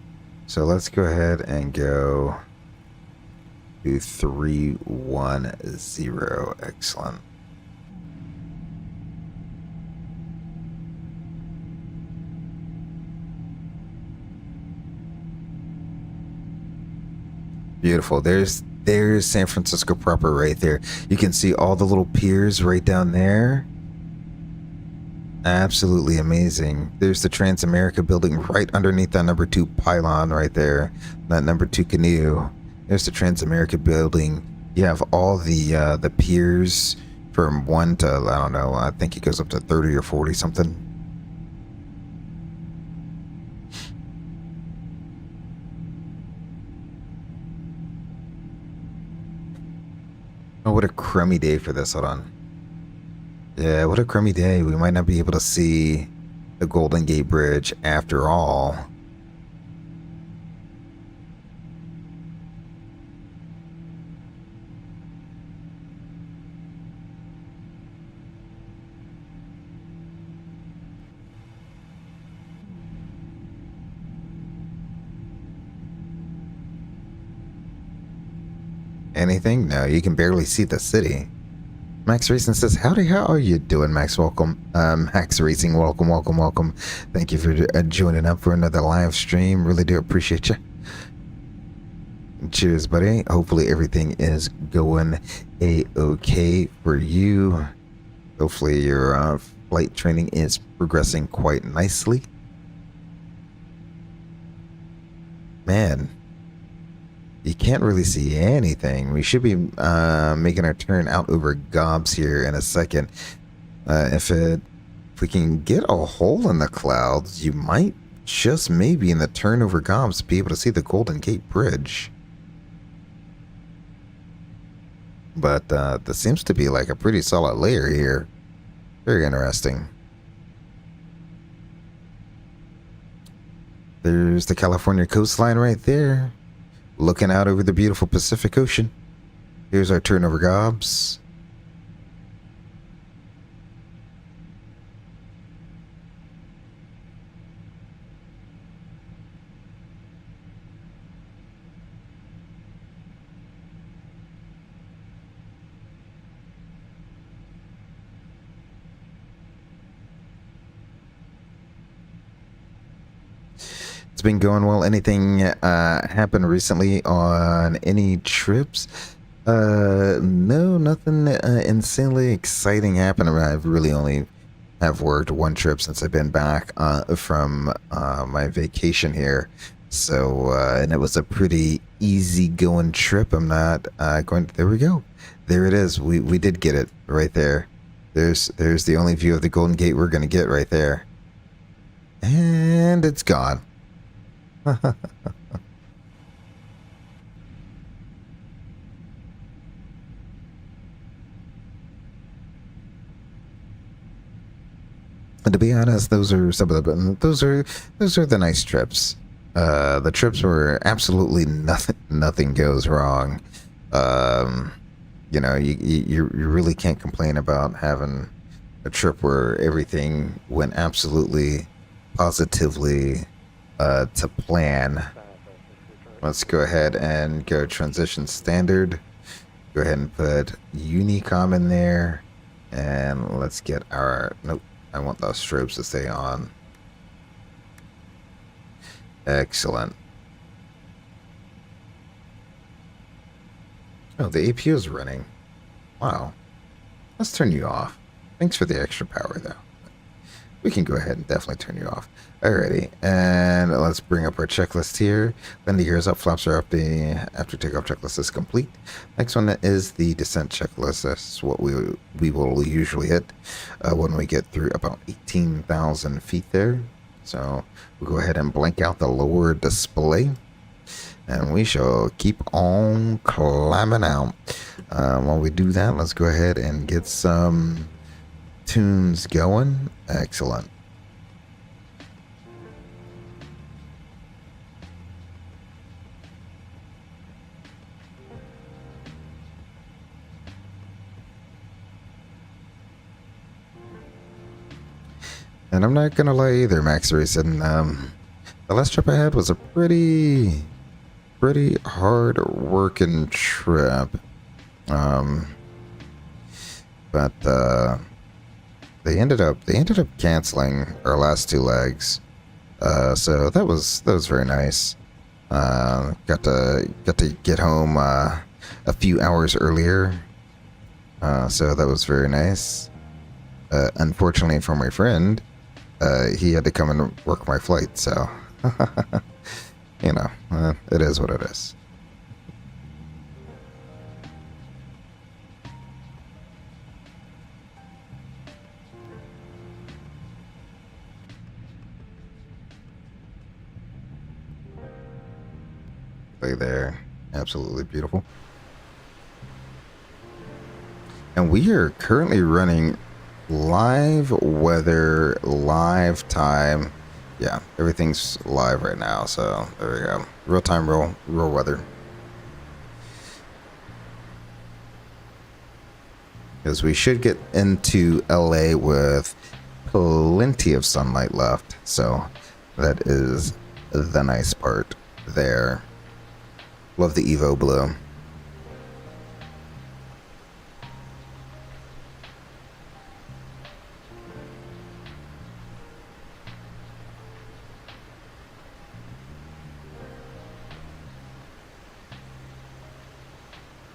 So let's go ahead and go to 310. Excellent. Beautiful. There's San Francisco proper right there. You can see all the little piers right down there. Absolutely amazing. There's the Transamerica building right underneath that number 2 pylon right there. That number 2 canoe. There's the Transamerica building. You have all the piers from 1 to, I don't know, I think it goes up to 30 or 40 something. Oh, what a crummy day for this. Hold on. Yeah, what a crummy day. We might not be able to see the Golden Gate Bridge after all. Anything? No, you can barely see the city. Max Racing says, howdy, how are you doing, Max? Welcome. Max Racing, welcome, welcome, welcome. Thank you for joining up for another live stream. Really do appreciate you. Cheers, buddy. Hopefully everything is going a-okay for you. Hopefully your flight training is progressing quite nicely. Man, you can't really see anything. We should be making our turn out over Gobs here in a second. If we can get a hole in the clouds, you might just maybe in the turn over Gobs be able to see the Golden Gate Bridge. But this seems to be like a pretty solid layer here. Very interesting. There's the California coastline right there. Looking out over the beautiful Pacific Ocean. Here's our turn over Gobs. It's been going well. Anything happened recently on any trips? No, nothing insanely exciting happened. I've really only have worked one trip since I've been back from my vacation here. So, and it was a pretty easy going trip. I'm not going to, there we go. There it is. We did get it right there. There's the only view of the Golden Gate we're going to get right there. And it's gone. And to be honest, those are some of the those are the nice trips. The trips where absolutely nothing goes wrong. You know, you really can't complain about having a trip where everything went absolutely positively to plan. Let's go ahead and go transition standard. Go ahead and put Unicom in there. And let's get our... Nope, I want those strobes to stay on. Excellent. Oh, the APU is running. Wow. Let's turn you off. Thanks for the extra power, though. We can go ahead and definitely turn you off. Alrighty, and let's bring up our checklist here. Then the gears up, flaps are up, the after takeoff checklist is complete. Next one is the descent checklist. That's what we will usually hit when we get through about 18,000 feet there. So we'll go ahead and blank out the lower display. And we shall keep on climbing out. While we do that, let's go ahead and get some tunes going. Excellent. And I'm not gonna lie either, Max Racing. The last trip I had was a pretty hard working trip. But they ended up canceling our last two legs. So that was very nice. Got to get home a few hours earlier. So that was very nice. Unfortunately for my friend, he had to come and work my flight, so you know, it is what it is. There, absolutely beautiful. And we are currently running live weather, live time. Yeah, everything's live right now, so there we go. Real time, real weather. Because we should get into LA with plenty of sunlight left, so that is the nice part there. Love the Evo blue.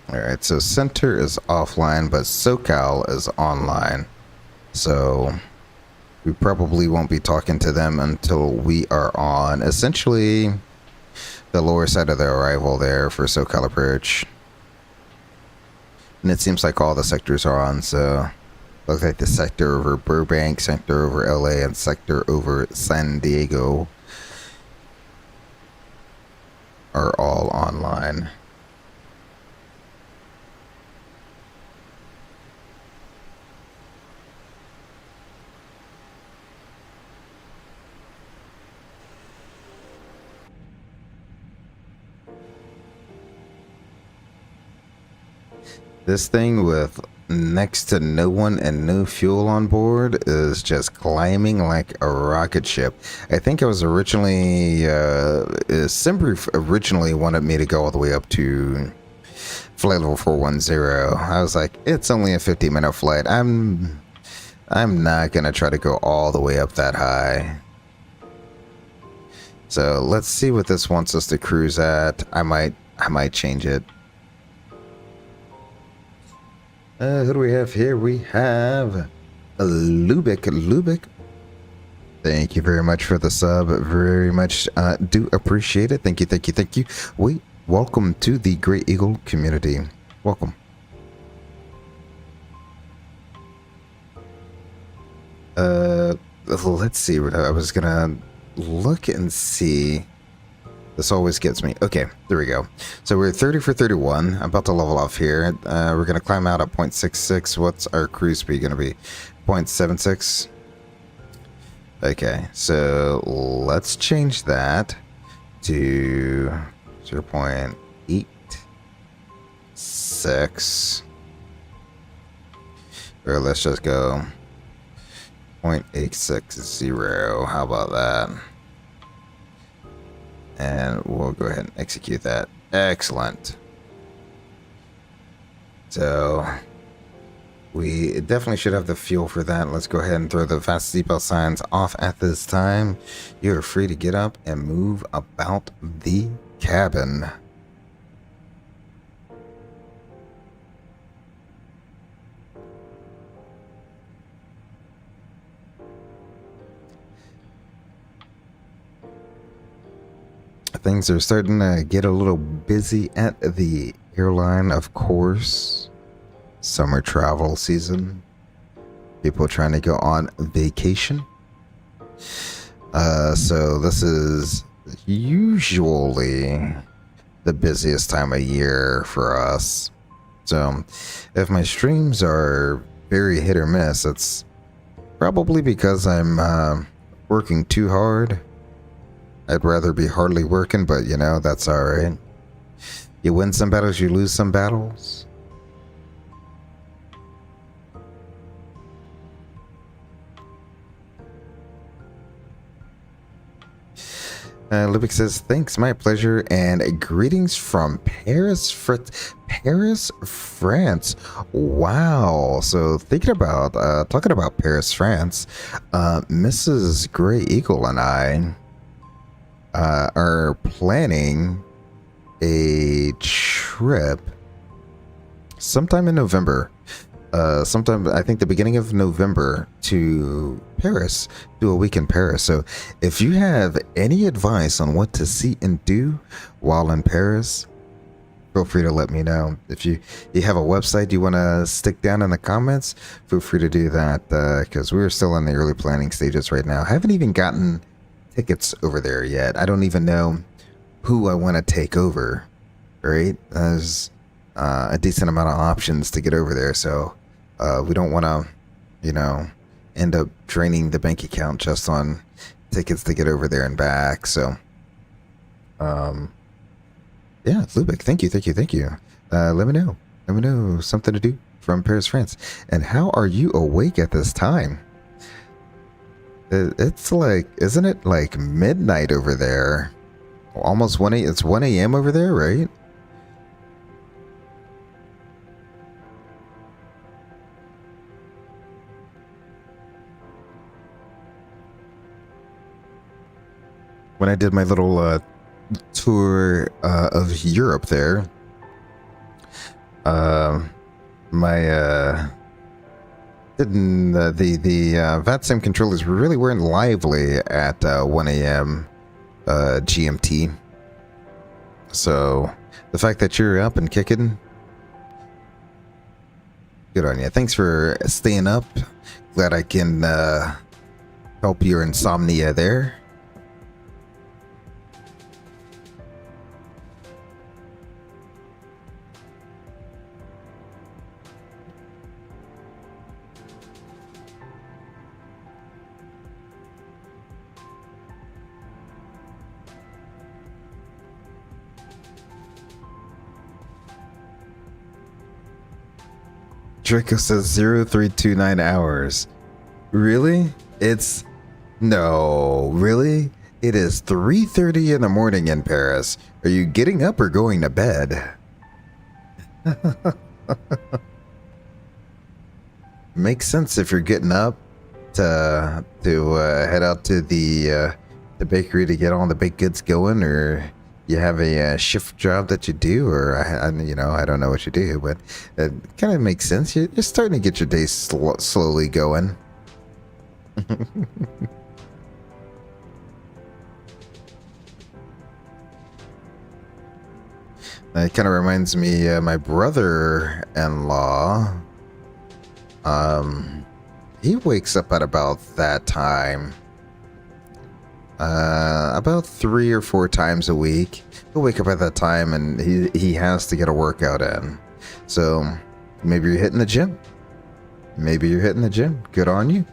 Alright, so center is offline, but SoCal is online. So we probably won't be talking to them until we are on essentially the lower side of the arrival there for SoCal approach. And it seems like all the sectors are on, so looks like the sector over Burbank, sector over LA, and sector over San Diego are all online. This thing with next to no one and no fuel on board is just climbing like a rocket ship. I think I was originally, Simbrief originally wanted me to go all the way up to flight level 410. I was like, it's only a 50-minute flight. I'm not gonna try to go all the way up that high. So let's see what this wants us to cruise at. I might change it. Who do we have here? We have Lubick. Thank you very much for the sub. Very much do appreciate it. Thank you. Wait, welcome to the Great Eagle community. Welcome. Let's see. I was gonna look and see. This always gets me. Okay, there we go. So we're 30 for 31. I'm about to level off here. We're going to climb out at 0.66. What's our cruise speed going to be? 0.76. Okay, so let's change that to 0.86. Or let's just go 0.860. How about that? And we'll go ahead and execute that. Excellent. So We definitely should have the fuel for that. Let's go ahead and throw the fast seatbelt signs off at this time. You're free to get up and move about the cabin. Things are starting to get a little busy at the airline, of course. Summer travel season. People trying to go on vacation. So this is usually the busiest time of year for us. So if my streams are very hit or miss, it's probably because I'm working too hard. I'd rather be hardly working, but you know, that's alright. You win some battles, you lose some battles. Lubick says, thanks, my pleasure, and greetings from Paris, Paris, France. Wow. So thinking about, talking about Paris, France, Mrs. Grey Eagle and I are planning a trip sometime in November. Sometime, I think the beginning of November, to Paris, do a week in Paris. So if you have any advice on what to see and do while in Paris, feel free to let me know. If you have a website you want to stick down in the comments, feel free to do that, because we're still in the early planning stages right now. I haven't even gotten tickets over there yet. I don't even know who I want to take over, right? There's a decent amount of options to get over there, so we don't want to, you know, end up draining the bank account just on tickets to get over there and back. So yeah, Lubick, thank you. Let me know something to do from Paris, France. And how are you awake at this time? It's like, isn't it like midnight over there? Almost 1 a.m. It's 1 a.m. over there, right? When I did my little tour of Europe there, my the VATSIM controllers really weren't lively at 1 a.m. GMT. So the fact that you're up and kicking, good on you. Thanks for staying up. Glad I can help your insomnia there. Draco says 0329 hours. Really? It's... No, really? It is 3:30 in the morning in Paris. Are you getting up or going to bed? Makes sense if you're getting up to head out to the bakery to get all the baked goods going, or you have a shift job that you do, or you know, I don't know what you do, but it kind of makes sense. You're starting to get your day slowly going. It kind of reminds me, my brother-in-law, he wakes up at about that time. About 3 or 4 times a week. He'll wake up at that time and he has to get a workout in. So maybe you're hitting the gym. Good on you.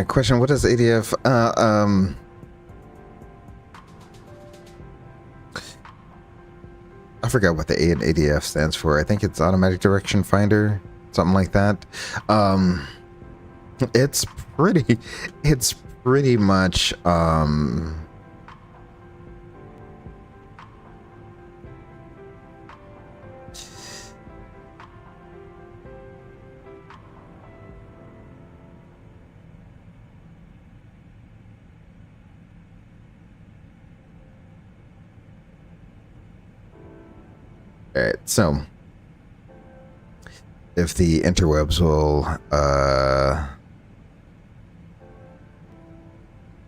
Question, what is ADF? I forgot what the A in ADF stands for. I think it's automatic direction finder, something like that. It's pretty much, alright, so if the interwebs will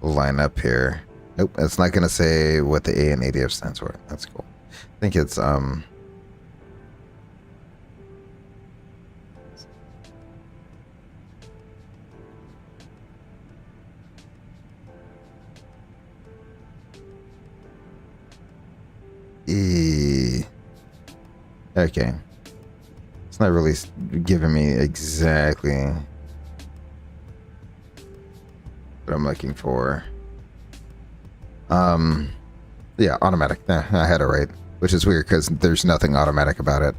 line up here. Nope, it's not gonna say what the A in ADF stands for. That's cool. I think it's E. Okay. It's not really giving me exactly what I'm looking for. Yeah, automatic. I had it right, which is weird because there's nothing automatic about it.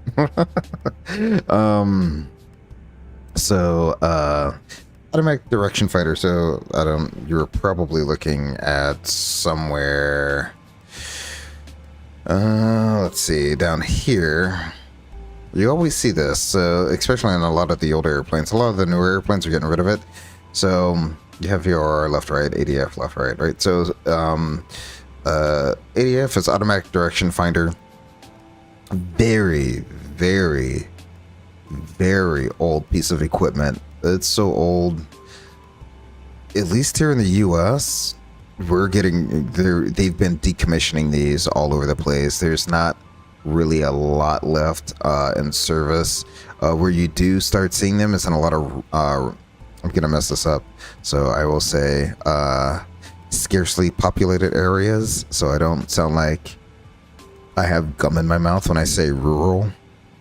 Automatic direction finder. So you're probably looking at somewhere. Let's see, down here. You always see this, so especially on a lot of the older airplanes. A lot of the newer airplanes are getting rid of it. So you have your left, right, ADF, left, right. So ADF is automatic direction finder. Very, very, very old piece of equipment. It's so old. At least here in the U.S., we're getting there. They've been decommissioning these all over the place. There's not really a lot left in service. Where you do start seeing them is in a lot of I'm gonna mess this up, so I will say scarcely populated areas, so I don't sound like I have gum in my mouth when I say rural.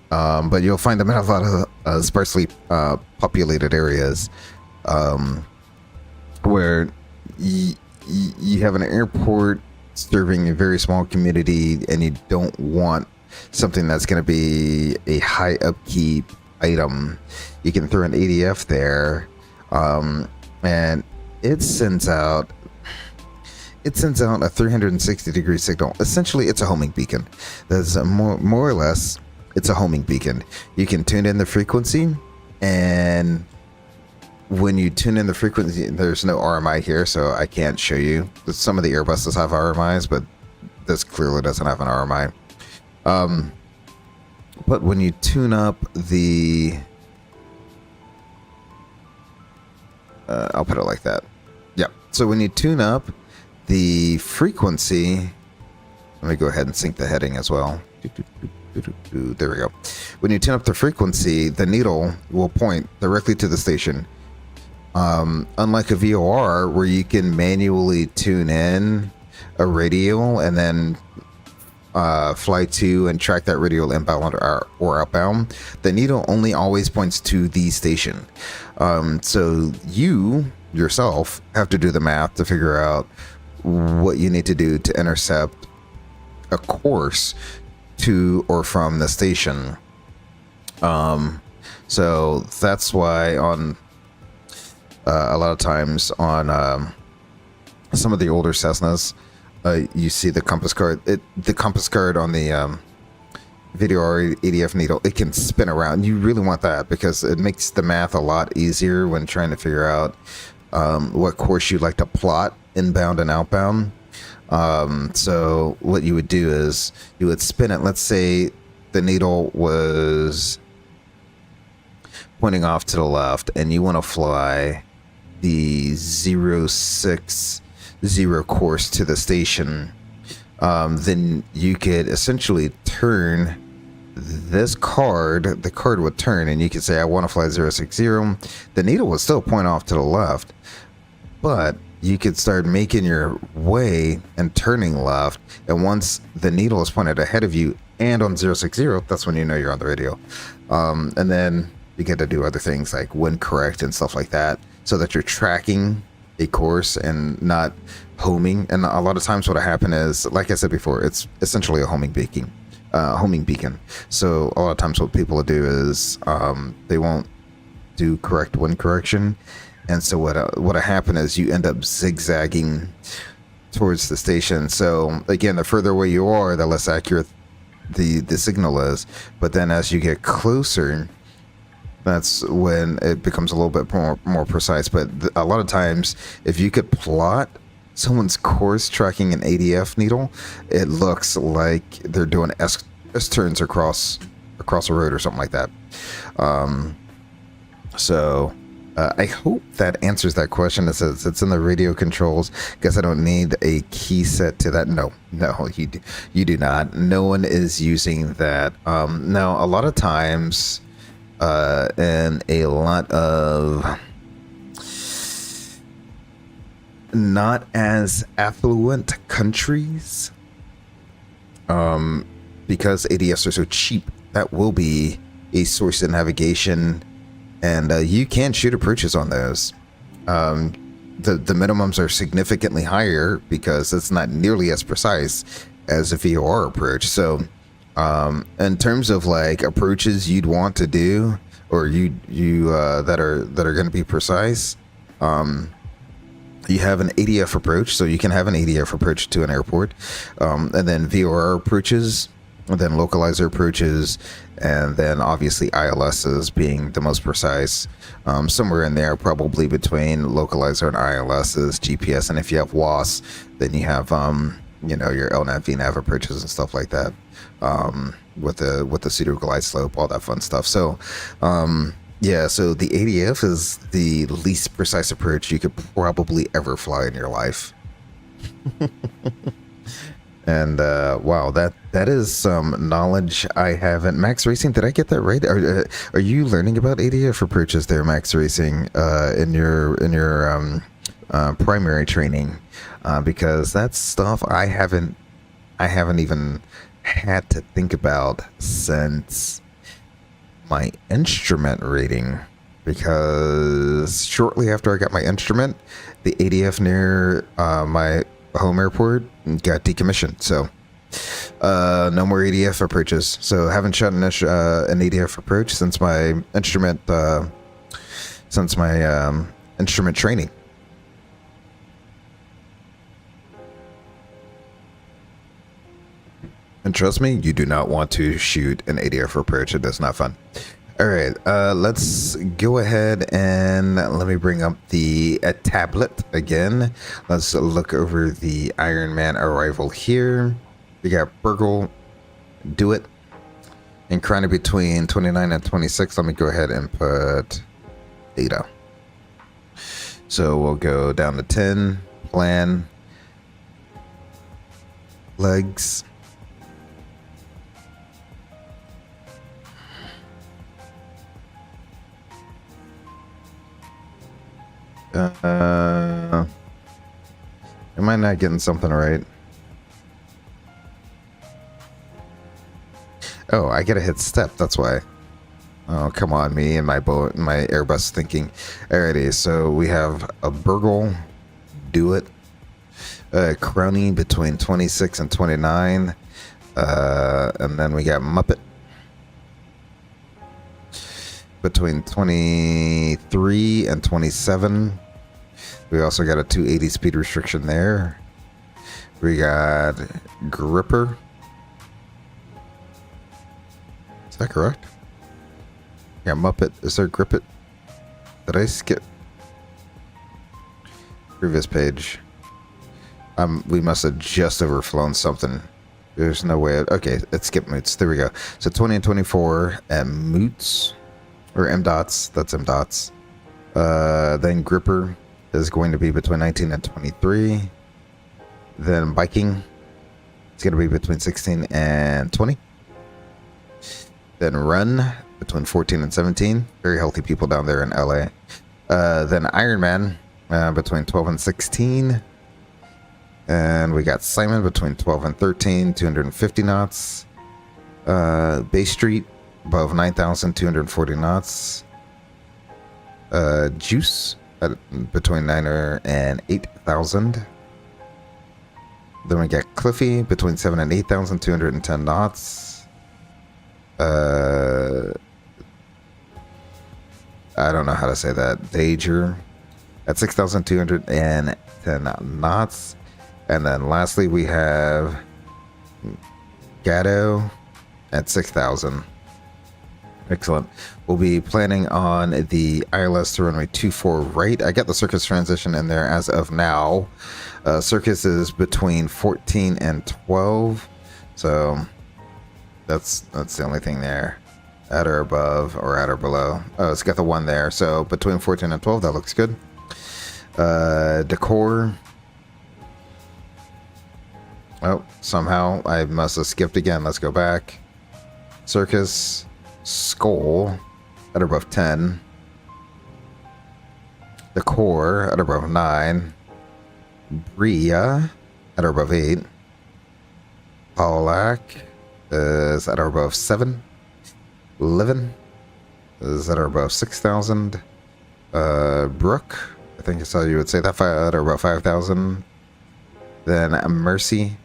But you'll find them in a lot of sparsely populated areas, where you have an airport serving a very small community, and you don't want something that's going to be a high upkeep item. You can throw an ADF there, and it sends out a 360-degree signal. Essentially, it's a homing beacon. That's more or less, it's a homing beacon. You can tune in the frequency, and when you tune in the frequency, there's no RMI here, so I can't show you. Some of the Airbuses have RMIs, but this clearly doesn't have an RMI. But when you tune up the... I'll put it like that. Yeah. So when you tune up the frequency... Let me go ahead and sync the heading as well. There we go. When you tune up the frequency, the needle will point directly to the station. Unlike a VOR, where you can manually tune in a radial and then fly to and track that radial inbound or outbound, the needle only always points to the station. So you yourself have to do the math to figure out what you need to do to intercept a course to or from the station. So that's why on a lot of times on some of the older Cessnas, you see the compass card. The compass card on the video or ADF needle, it can spin around. You really want that because it makes the math a lot easier when trying to figure out what course you'd like to plot inbound and outbound. So what you would do is you would spin it. Let's say the needle was pointing off to the left and you want to fly the 060 course to the station. Then you could essentially turn this card. The card would turn and you could say, I want to fly 060. The needle would still point off to the left, but you could start making your way and turning left. And once the needle is pointed ahead of you and on 060, that's when you know you're on the radio. And then you get to do other things like wind correct and stuff like that. so that you're tracking a course and not homing. And a lot of times what'll happen is, like I said before, it's essentially a homing beacon. So a lot of times what people will do is they won't do correct wind correction, and so what'll happen is you end up zigzagging towards the station. So again, the further away you are, the less accurate the signal is. But then as you get closer, that's when it becomes a little bit more precise. But a lot of times, if you could plot someone's course tracking an ADF needle, it looks like they're doing S turns across a road or something like that. I hope that answers that question. It says it's in the radio controls. Guess I don't need a key set to that. No, you do not. No one is using that. Now, a lot of times, in a lot of not as affluent countries, because ADFs are so cheap, that will be a source of navigation. And you can shoot approaches on those. The minimums are significantly higher because it's not nearly as precise as a VOR approach. So in terms of like approaches you'd want to do, or you that are going to be precise, you have an ADF approach, so you can have an ADF approach to an airport, and then VOR approaches, and then localizer approaches, and then obviously ILSs being the most precise. Somewhere in there, probably between localizer and ILSs, GPS, and if you have WAS, then you have your LNAV, VNAV approaches and stuff like that, with the pseudo glide slope, all that fun stuff. So so the ADF is the least precise approach you could probably ever fly in your life. And wow, that is some knowledge I haven't. Max Racing, did I get that right? Are you learning about ADF approaches there, Max Racing, in your primary training? Because that's stuff I haven't even had to think about since my instrument rating. Because shortly after I got my instrument, the ADF near my home airport got decommissioned, so no more ADF approaches. So haven't shot an ADF approach since my instrument training. And trust me, you do not want to shoot an ADF approach. It is not fun. All right, let's go ahead and let me bring up the tablet again. Let's look over the Iron Man arrival here. We got Burgle, Do It, and kind of between 29 and 26. Let me go ahead and put data. So we'll go down to 10, plan, legs. Am I not getting something right? Oh, I gotta hit step, that's why. Oh, come on, me and my Airbus thinking. Alrighty, so we have a Burgle, Do It, Crony between 26 and 29, and then we got Muppet between 23 and 27. We also got a 280 speed restriction there. We got Gripper. Is that correct? Yeah, Muppet. Is there Grip It? Did I skip previous page? We must have just overflown something. There's no way. Okay, it's skip moots. There we go. So 20 and 24 at moots. Or M dots, that's M dots. Then Gripper is going to be between 19 and 23. Then Biking is going to be between 16 and 20. Then Run between 14 and 17. Very healthy people down there in LA. Then Iron Man between 12 and 16. And we got Simon between 12 and 13, 250 knots. Bay Street above 9,240 knots. Juice at between 9 and 8,000. Then we get Cliffy between 7 and 8,000, 210 knots. I don't know how to say that. Danger at 6,210 knots. And then lastly, we have Gatto at 6,000. Excellent. We'll be planning on the ILS to runway 24 right. I got the Circus transition in there as of now. Circus is between 14 and 12. So that's the only thing there. At or above or at or below. Oh, it's got the one there. So between 14 and 12, that looks good. Decor. Oh, somehow I must have skipped again. Let's go back. Circus. Skull at or above 10. Decor at or above 9. Bria at or above 8. KLAX is at or above 7. Livin is at or above 6,000. Brooke, I think is how you would say that, at or above 5,000. Then Mercy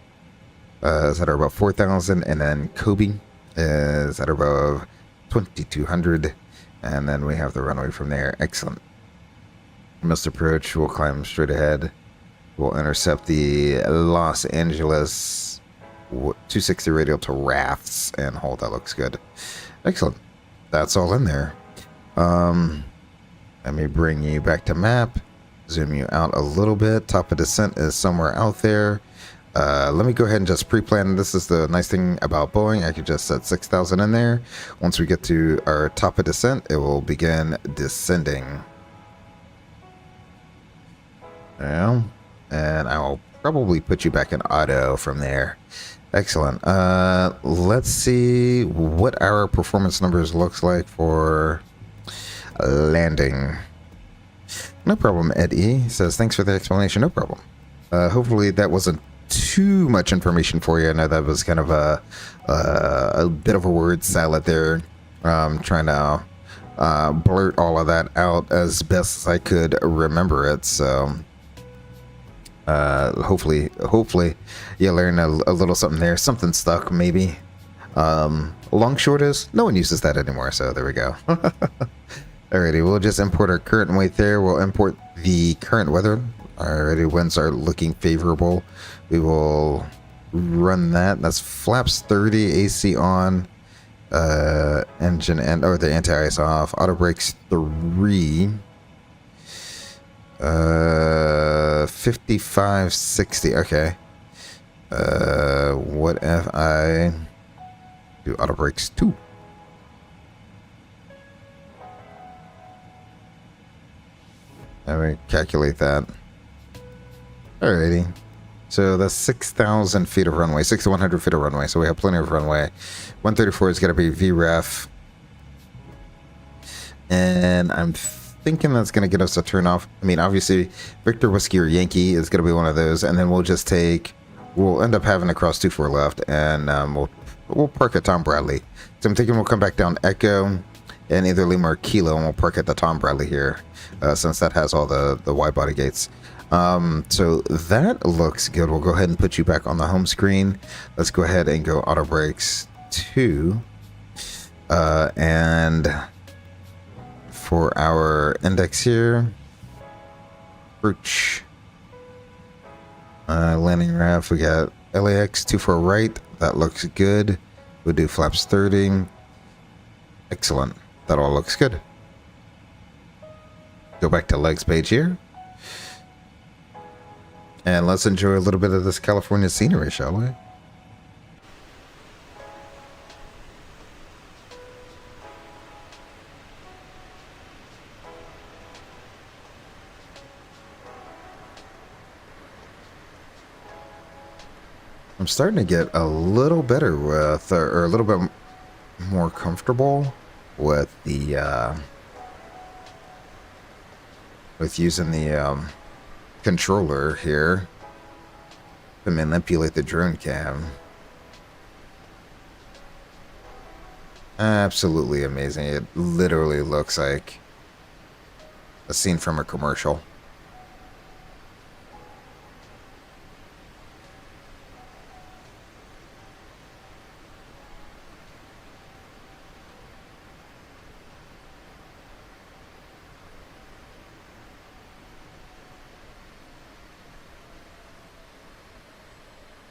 is at or above 4,000. And then Kobe is at or above 2,200. And then we have the runway from there. Excellent. Must approach. We'll climb straight ahead. We'll intercept the Los Angeles 260 radial to Rafts and hold. That looks good. Excellent. That's all in there. Let me bring you back to map. Zoom you out a little bit. Top of descent is somewhere out there. Let me go ahead and just pre-plan. This is the nice thing about Boeing. I could just set 6,000 in there. Once we get to our top of descent, it will begin descending. Yeah. And I will probably put you back in auto from there. Excellent. Let's see what our performance numbers looks like for landing. No problem, Ed E. Says, thanks for the explanation. No problem. Hopefully that wasn't too much information for you. I know that was kind of a bit of a word salad there. Trying to blurt all of that out as best as I could remember it. So hopefully you learn a little something there. Something stuck maybe. Long short is no one uses that anymore. So there we go. Alrighty, we'll just import our current weight there. We'll import the current weather. Alrighty, winds are looking favorable. We will run that. That's flaps 30, AC on, engine and or the anti-ice off, auto brakes 3, 55, 60. Okay. What if I do auto brakes 2? Let me calculate that. Alrighty. So that's 6,000 feet of runway, 6,100 feet of runway. So we have plenty of runway. 134 is going to be VREF. And I'm thinking that's going to get us a turn off. I mean, obviously, Victor Whiskey or Yankee is going to be one of those. And then we'll just we'll end up having to cross 24 left. And we'll park at Tom Bradley. So I'm thinking we'll come back down Echo and either Lima or Kilo, and we'll park at the Tom Bradley here, since that has all the wide body gates. So that looks good. We'll go ahead and put you back on the home screen. Let's go ahead and go auto brakes 2. And for our index here, approach, landing RAF, we got LAX 24 right. That looks good. We'll do flaps 30. Excellent. That all looks good. Go back to legs page here. And let's enjoy a little bit of this California scenery, shall we? I'm starting to get a little better with, or a little bit more comfortable with the, with using the, controller here to manipulate the drone cam. Absolutely amazing. It literally looks like a scene from a commercial.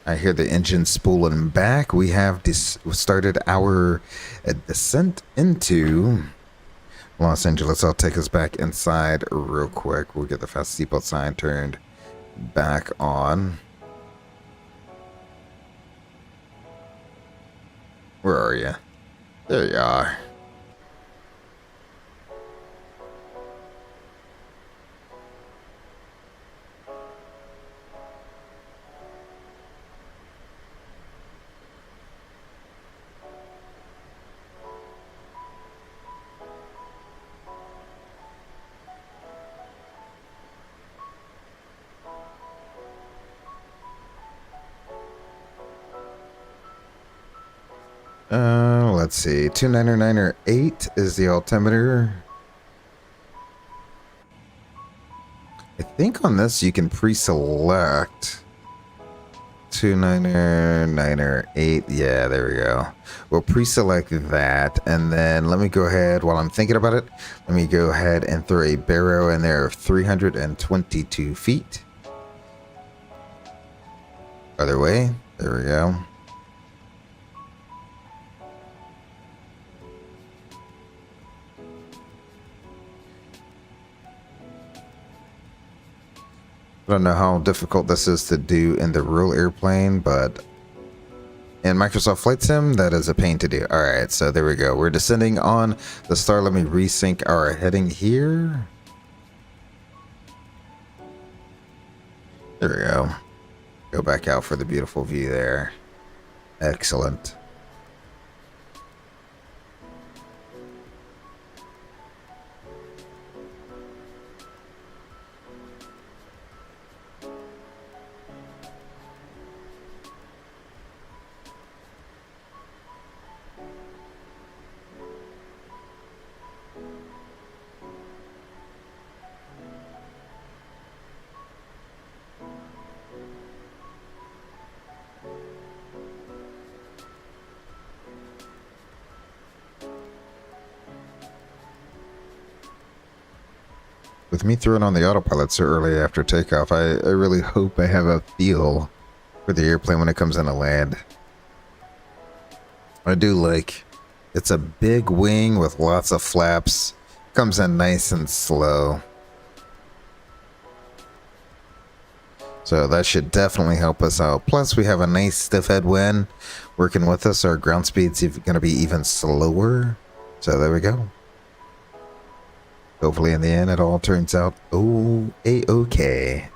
I hear the engine spooling back. We have started our descent into Los Angeles. I'll take us back inside real quick. We'll get the fast seatbelt sign turned back on. Where are you? There you are. Let's see. 29908 is the altimeter. I think on this you can pre-select 29908. Yeah, there we go. We'll pre-select that, and then let me go ahead while I'm thinking about it. Let me go ahead and throw a barrow in there of 322 feet. Other way. There we go. I don't know how difficult this is to do in the real airplane, but in Microsoft Flight Sim, that is a pain to do. All right, so there we go. We're descending on the star. Let me resync our heading here. There we go. Go back out for the beautiful view there. Excellent. With me throwing on the autopilot so early after takeoff, I really hope I have a feel for the airplane when it comes in to land. I do like it's a big wing with lots of flaps. Comes in nice and slow. So that should definitely help us out. Plus we have a nice stiff headwind working with us. Our ground speed's going to be even slower. So there we go. Hopefully in the end it all turns out A-okay.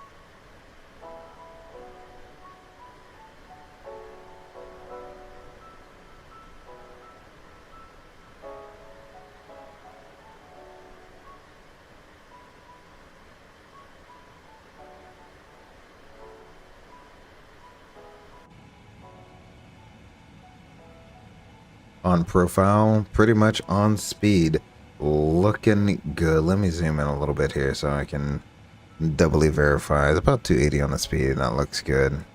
On profile, pretty much on speed. Looking good. Let me zoom in a little bit here so I can doubly verify. It's about 280 on the speed. That looks good.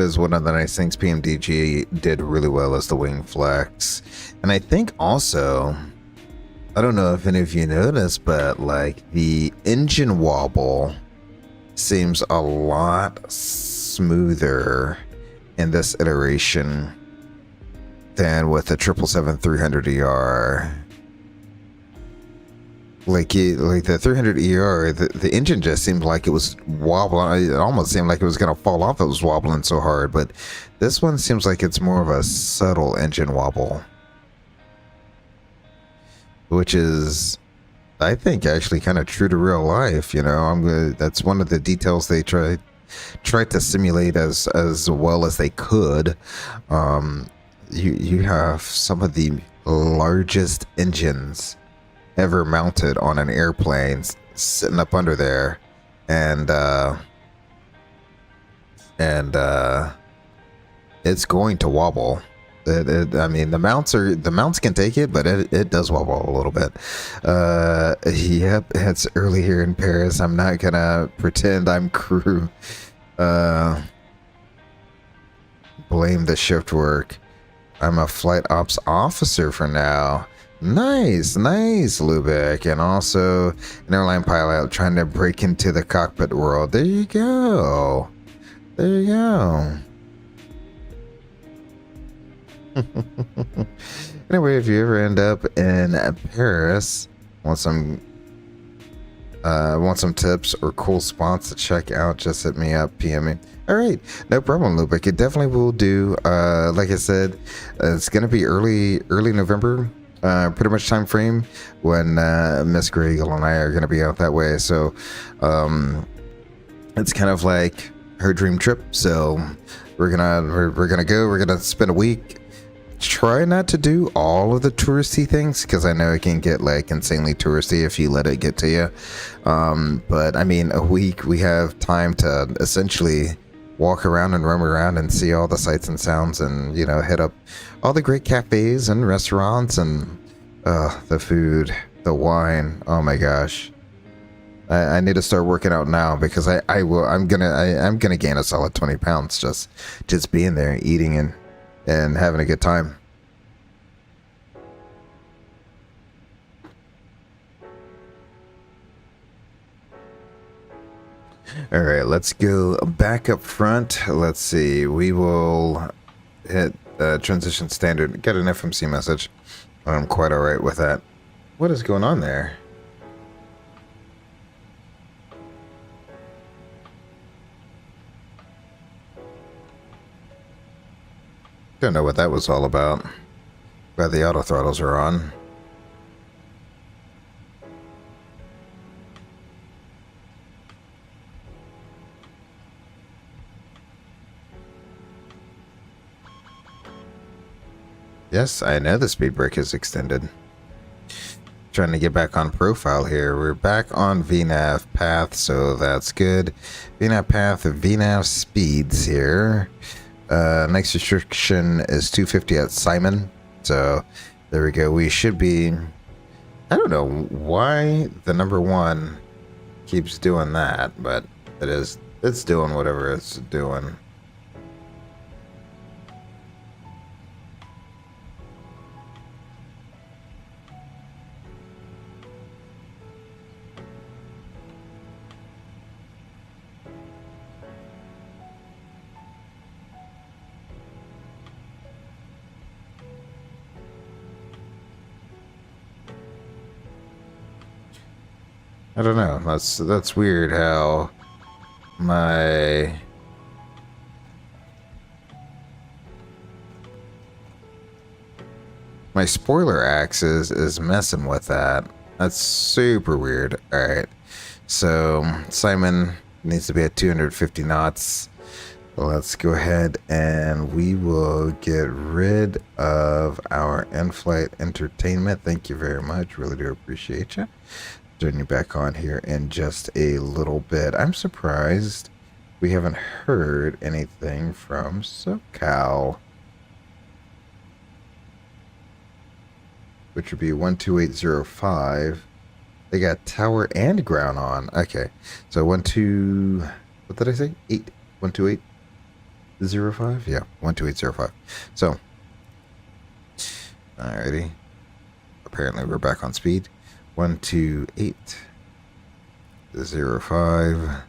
is one of the nice things PMDG did really well is the wing flex. And I think also, I don't know if any of you noticed, but like the engine wobble seems a lot smoother in this iteration than with the 777-300ER. Like the 300ER, the engine just seemed like it was wobbling. It almost seemed like it was gonna fall off. It was wobbling so hard, but this one seems like it's more of a subtle engine wobble, which is, I think, actually kind of true to real life. You know, that's one of the details they tried to simulate as well as they could. You have some of the largest engines ever mounted on an airplane sitting up under there, and it's going to wobble. I mean, the mounts can take it, but it does wobble a little bit. Yep, it's early here in Paris. I'm not gonna pretend I'm crew. Blame the shift work. I'm a flight ops officer for now. Nice, Lubeck. And also an airline pilot trying to break into the cockpit world. There you go. Anyway, if you ever end up in Paris, want some tips or cool spots to check out, just hit me up, PM me. All right, no problem, Lubeck. It definitely will do. Like I said, it's gonna be early November. Pretty much time frame when Miss Grey Eagle and I are going to be out that way. So it's kind of like her dream trip. So we're gonna spend a week. Try not to do all of the touristy things, because I know it can get like insanely touristy if you let it get to you. But I mean, a week we have time to essentially walk around and roam around and see all the sights and sounds, and you know, hit up all the great cafes and restaurants, and the food, the wine. Oh my gosh, I need to start working out now, because I'm gonna gain a solid 20 pounds just being there, eating and having a good time. All right, let's go back up front. Let's see. We will hit transition standard. Get an FMC message. I'm quite all right with that. What is going on there? Don't know what that was all about. Glad the auto throttles are on. Yes, I know the speed brake is extended. Trying to get back on profile here. We're back on VNAV path, so that's good. VNAV path, VNAV speeds here. Next restriction is 250 at Simon. So there we go. We should be... I don't know why the number one keeps doing that, but it's doing whatever it's doing. I don't know. That's weird how my spoiler axis is messing with that. That's super weird. All right. So Simon needs to be at 250 knots. Let's go ahead and we will get rid of our in-flight entertainment. Thank you very much. Really do appreciate you. Turn you back on here in just a little bit. I'm surprised we haven't heard anything from SoCal, which would be 12805. They got tower and ground on. Okay, so what did I say? 128. 12805? Yeah, 12805. So, alrighty. Apparently we're back on speed. 12805.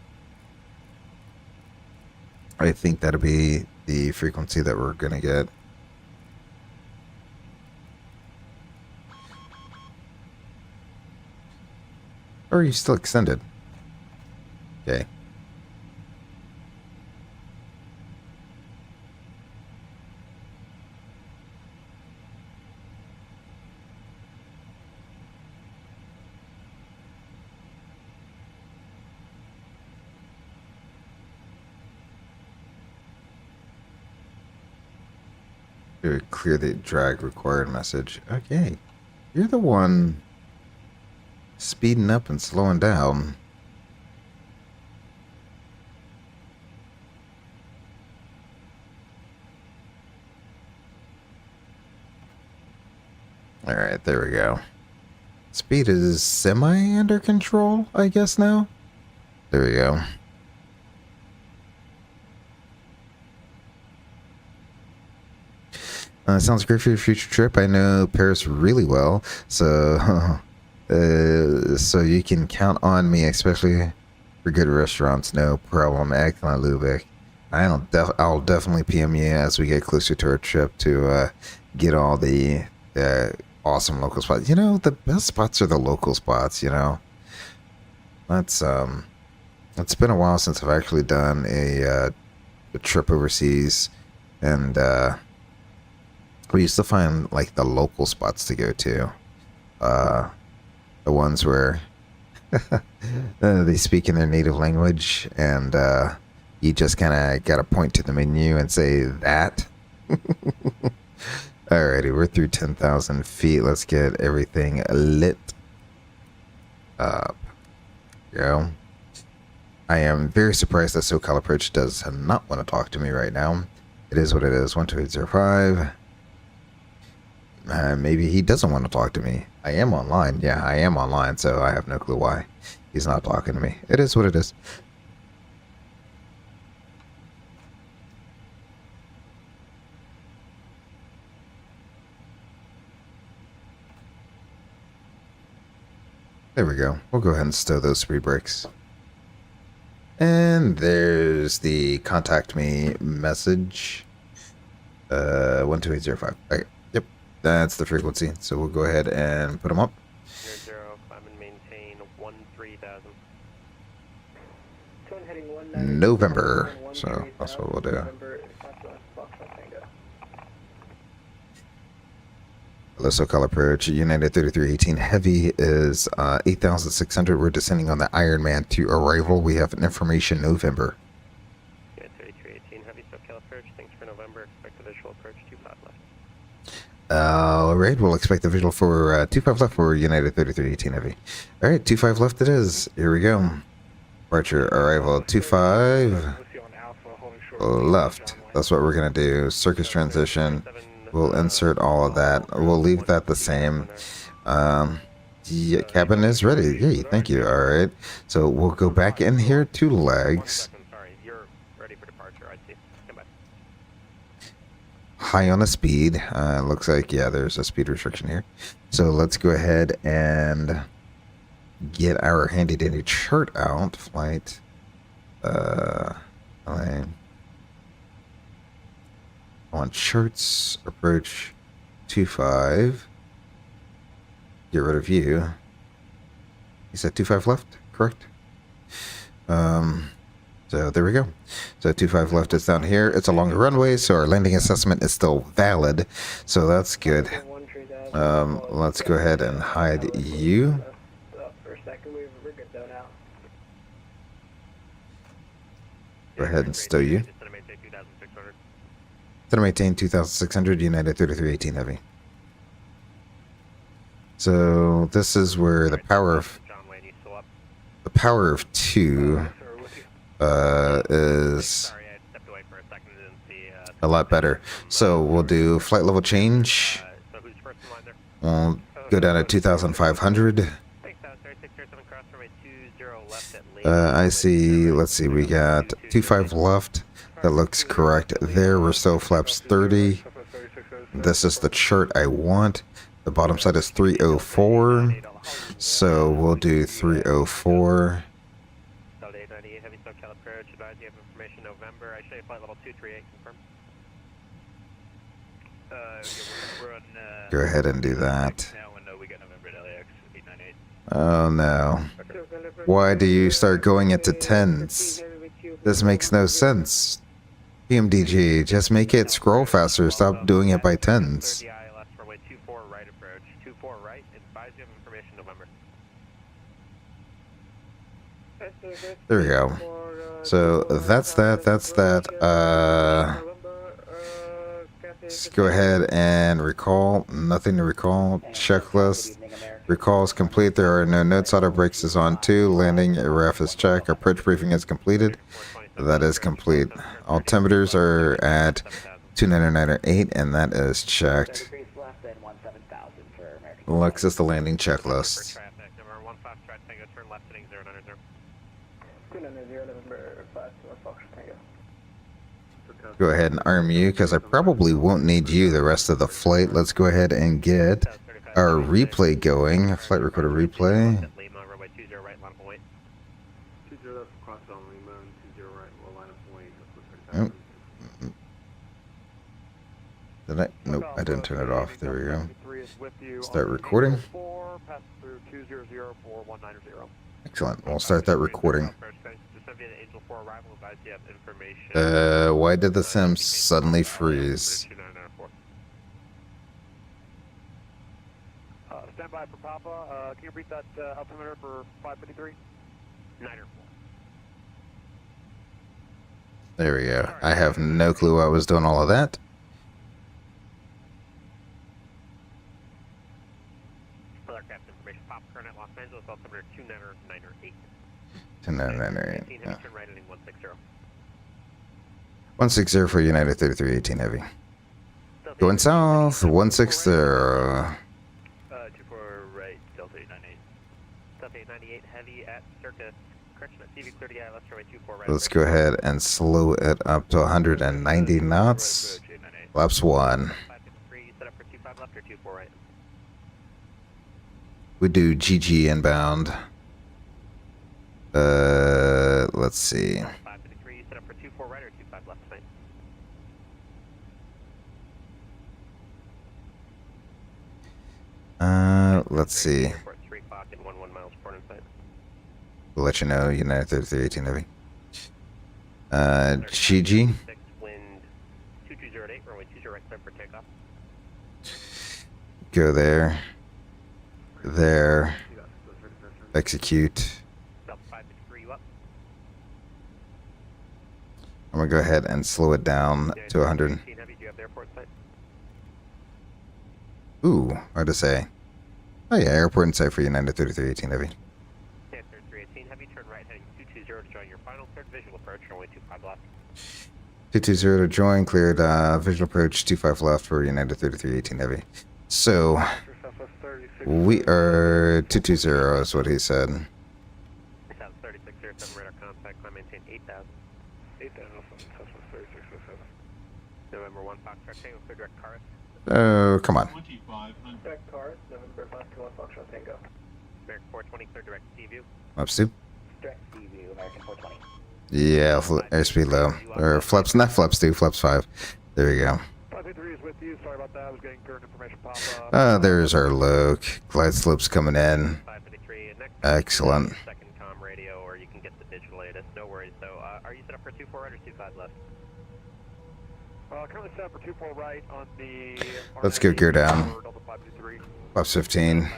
I think that'll be the frequency that we're gonna get. Or are you still extended? Okay. To clear the drag required message. Okay. You're the one speeding up and slowing down. Alright, there we go. Speed is semi under control, I guess now. There we go. Sounds great for your future trip. I know Paris really well, so so you can count on me, especially for good restaurants. No problem. Excellent, Lubeck. I'll definitely PM you as we get closer to our trip to get all the awesome local spots. You know, the best spots are the local spots. You know, that's it's been a while since I've actually done a trip overseas, and we used to find like the local spots to go to, the ones where they speak in their native language, and you just kind of got to point to the menu and say that. Alrighty, we're through 10,000 feet. Let's get everything lit up. Go. I am very surprised that SoCal Approach does not want to talk to me right now. It is what it is. 12805. Maybe he doesn't want to talk to me. I am online. Yeah, I am online, so I have no clue why he's not talking to me. It is what it is. There we go. We'll go ahead and stow those speed brakes. And there's the contact me message. 12805. Okay. Yep. That's the frequency. So we'll go ahead and put them up. 0, climb and maintain 13,000. November. So that's what we'll do. SoCal Approach, United 3318 Heavy is 8,600. We're descending on the Iron Man to arrival. We have an information November. United 3318 Heavy, SoCal Approach. Thanks for November. Expect the visual approach 25 left. Alright, we'll expect the visual for 25 left for United 3318 Heavy. Alright, 25 left it is. Here we go. Departure arrival 25 left. That's what we're going to do. Circus transition. We'll insert all of that. We'll leave that the same. Yeah, cabin is ready. Yay, thank you. All right. So we'll go back in here to legs. Sorry, you're ready for departure. I see. Come back. High on the speed. Looks like, yeah, there's a speed restriction here. So let's go ahead and get our handy dandy chart out. Flight. On charts, approach 25. Get rid of you. You said 25 left, correct? So there we go. So 25 left is down here. It's along the runway, so our landing assessment is still valid. So that's good. Let's go ahead and hide you. Go ahead and stow you. Gonna maintain 2,600, United 3318 Heavy. So this is where the power of two is a lot better. So we'll do flight level change. We'll go down to 2,500. I see. Let's see. We got 25 left. That looks correct. There, we're still flaps 30. This is the chart I want. The bottom side is 304. So we'll do 304. Delta 898, heavy SoCal approach. Advise you have information November. I show you flight level 238, confirm. We're on, Go ahead and do that. now and we got November at LAX 898. Oh no. Why do you start going into tens? This makes no sense. PMDG, just make it scroll faster. Stop doing it by tens. The ILS runway 24 right approach. 24 right. Advise you have information November. There we go. So that's that. Let's go ahead and recall. Nothing to recall. Checklist. Recall is complete. There are no notes. Auto brakes is on 2. Landing RF is checked. Approach briefing is completed. That is complete. Altimeters are at 299.8, and that is checked. Lex is the landing checklist. Traffic number 1 Fox Traffic Tango. Turn left heading 090. 290 November 5 Fox Tango. Go ahead and arm you, because I probably won't need you the rest of the flight. Let's go ahead and get our replay going. Flight recorder replay. Lima, runway 20 right, line up and wait. 20 left, cross on Lima, 20 right, well, line up Oh. Did I? Nope, I didn't turn it off. There we go. Start recording. Excellent. We'll start that recording. Why did the sim suddenly freeze? Stand by for Papa. Can you read that altimeter for 553? 904. There we go. I have no clue why I was doing all of that. Aircraft information. Pop current at Los Angeles, altimeter 2998. 2998. Yeah. Turn right heading 160. 160 for United 3318 Heavy. Going south, 160. 24 right, Delta 898. Delta 898 heavy at circus. Correction at CV clear to ILS runway 24 right. Let's go ahead and slow it up to 190 knots. Flaps 1. 553, set up for 25 left or 24 right. We do GG inbound. Let's see. 553, set up for 24 right or 25 left tonight. Let's see. Airport 3 o'clock and 11 miles port inside. We'll let you know, United 3318 Heavy. GG. 6 wind 2208, runway 20 right clear for takeoff. Go there. There. Execute. Delta 553, you up? I'm gonna go ahead and slow it down to 100. Heavy, do you have the airport site? Ooh, hard to say. Oh yeah, airport in sight for United 3318 Heavy. Stand 3318 heavy, turn right heading 220 to join your final cleared visual approach, runway 25 left. 220 to join, cleared visual approach 25 left for United 3318 Heavy. So, we are 220 is what he said. South 3607 radar contact, climb maintain 8000. 8,000, Southwest 3607. November 1 Fox Tango, clear direct car. Oh, come on. Direct cars, November 5 Fox Tango. American 420, clear direct Seaview. Up, Stu. Direct Seaview, American 420. Yeah, airspeed low. Or flaps, not flaps 2, flaps 5. There we go. 553 is with you. Sorry about that. I was getting current information Papa. There's our loc. Glide slopes coming in. 553, next. Excellent. Second comm radio, or you can get the digital latest. No worries. So, are you set up for 24 right or 25 left? Currently set up for 24 right on the... Let's go gear down. Delta 523. Flaps 15.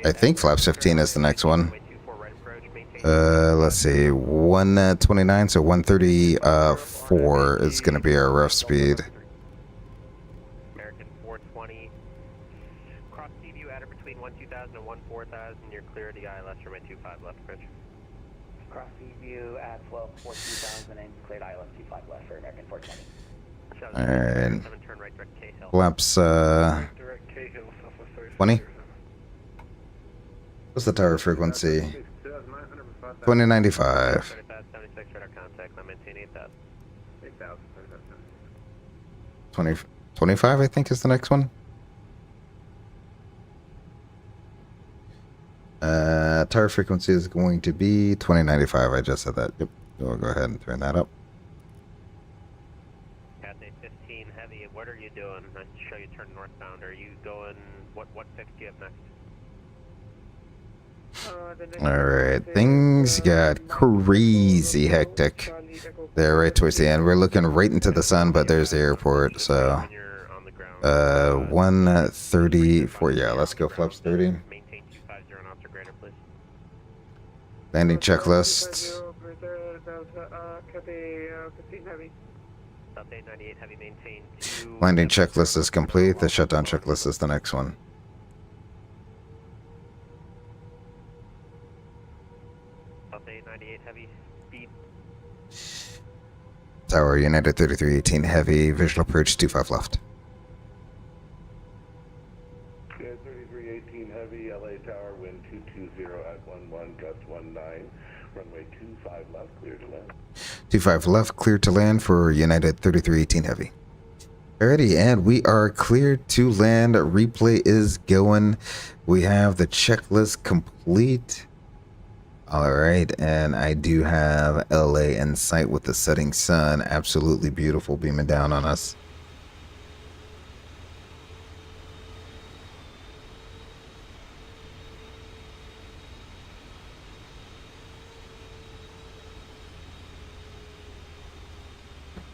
I think flaps 15 is the next one. 24 right approach, maintain. Let's see. 129, so 134 is going to be our rough speed. American 420. Cross Seaview at or between 12000 and 14000. You're clear to the ILS runway 25 left approach. Cross Seaview at 12-4-2000 and cleared ILS 25 left for American 420. Alright. Turn right direct K Hill. Flaps, Direct Cahill, Southwest 3607. 20? What's the tower frequency? 2095. 76 radar contact, climb maintain 8000. 20, 25, I think, is the next one. Tower frequency is going to be 2095. I just said that. Yep. We'll go ahead and turn that up. Cathay 15 heavy, what are you doing? I show you turn northbound. Are you going, what fix do you have next? Alright, things got crazy hectic there right towards the end. We're looking right into the sun, but there's the airport, so When you're on the ground. 134, yeah, let's go flaps 30. Maintain 250 knots or greater, please. Landing checklist. Cathay 15 heavy. Delta 898 heavy, maintain 2. Landing checklist is complete. The shutdown checklist is the next one. Delta 898 heavy, speed. Tower United 3318 heavy, visual approach 25 left. Yeah, 3318 heavy, LA Tower, wind 220 at 11, gust 19, runway 25 left, clear to land. 25 left, clear to land for United 3318 heavy. Alrighty, and we are cleared to land. Replay is going. We have the checklist complete. Alright, and I do have LA in sight with the setting sun. Absolutely beautiful, beaming down on us.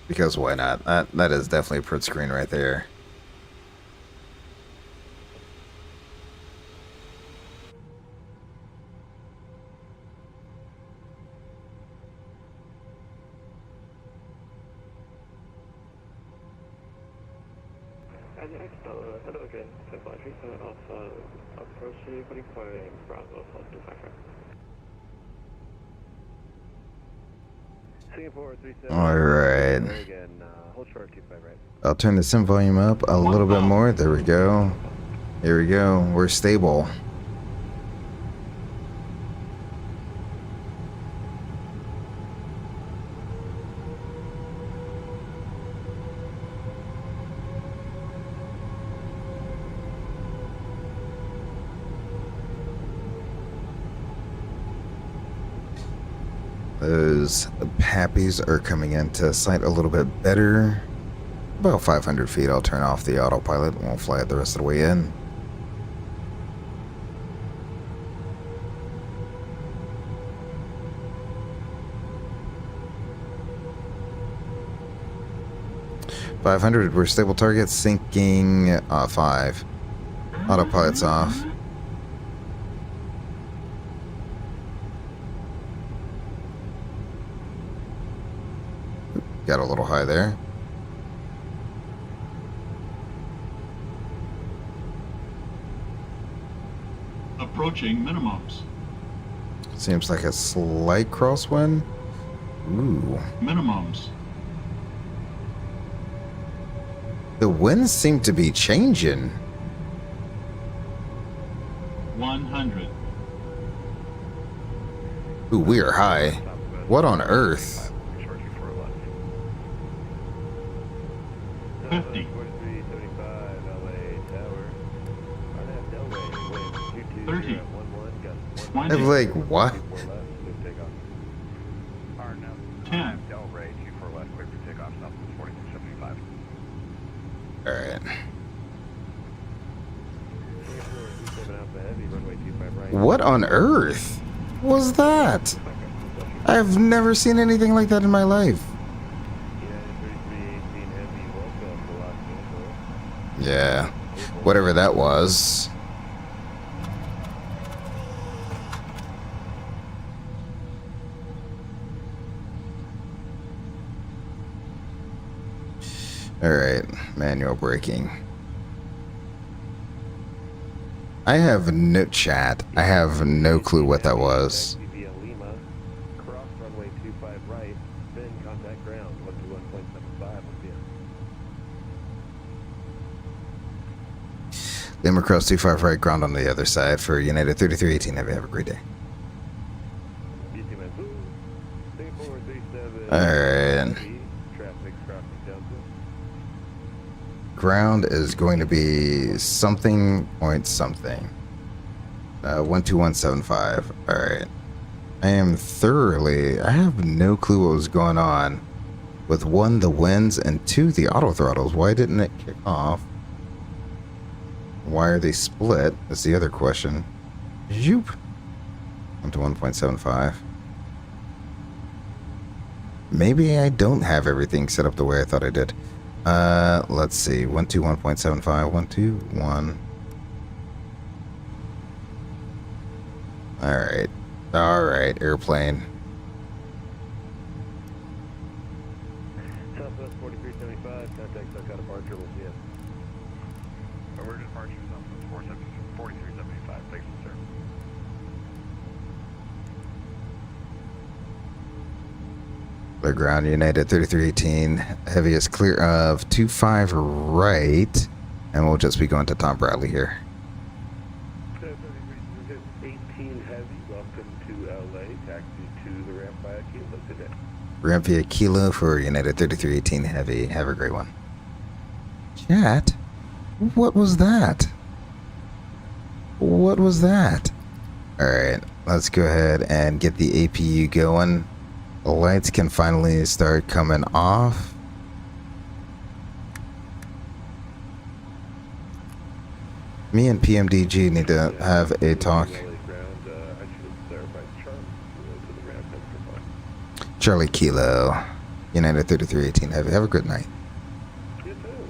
Because why not? That is definitely a print screen right there. Hello again, advisory of approach requiring Bravo plus 255. Singapore 37. Alright. Again, hold short 25 right. I'll turn the sim volume up a little bit more. There we go. Here we go. We're stable. Those pappies are coming into sight a little bit better. About 500 feet, I'll turn off the autopilot and we'll fly it the rest of the way in. .500, we're stable target, sinking 5. Autopilot's off. Got a little high there. Approaching minimums. Seems like a slight crosswind. Ooh. Minimums. The winds seem to be changing. 100. Ooh, we are high. What on earth? 50. 30. 20. I'm like, what? 10. Alright. What on earth was that? I've never seen anything like that in my life. Yeah, whatever that was. Alright, manual braking. I have no chat. I have no clue what that was. Cross runway 25 right, then contact ground 121.75 PM. Lima Cross 25 right, ground on the other side for United 3318. Have a great day. Alright. Ground is going to be something point something. 12175. Alright. I have no clue what was going on with 1, the winds, and 2, the auto throttles. Why didn't it kick off? Why are they split? That's the other question. Zoop. 121.75. Maybe I don't have everything set up the way I thought I did. Let's see. 121.75. 121. Alright. Alright, airplane. Southwest 4375, contact Suncut departure, we'll see you. We're departure Southwest 4375. Thanks, sir. Clear ground, United 3318. Heavy is clear of 25 right. And we'll just be going to Tom Bradley here. 18 heavy, welcome to LA. Taxi to the ramp by Aquila today. Ramp via Kilo for United 3318 Heavy. Have a great one. Chat? What was that? What was that? Alright, let's go ahead and get the APU going. The lights can finally start coming off. Me and PMDG need to have a talk. LA ground, I should have clarified Charlie to the ramp extra fine. Charlie Kilo, United 3318 Heavy. Have a good night. You too.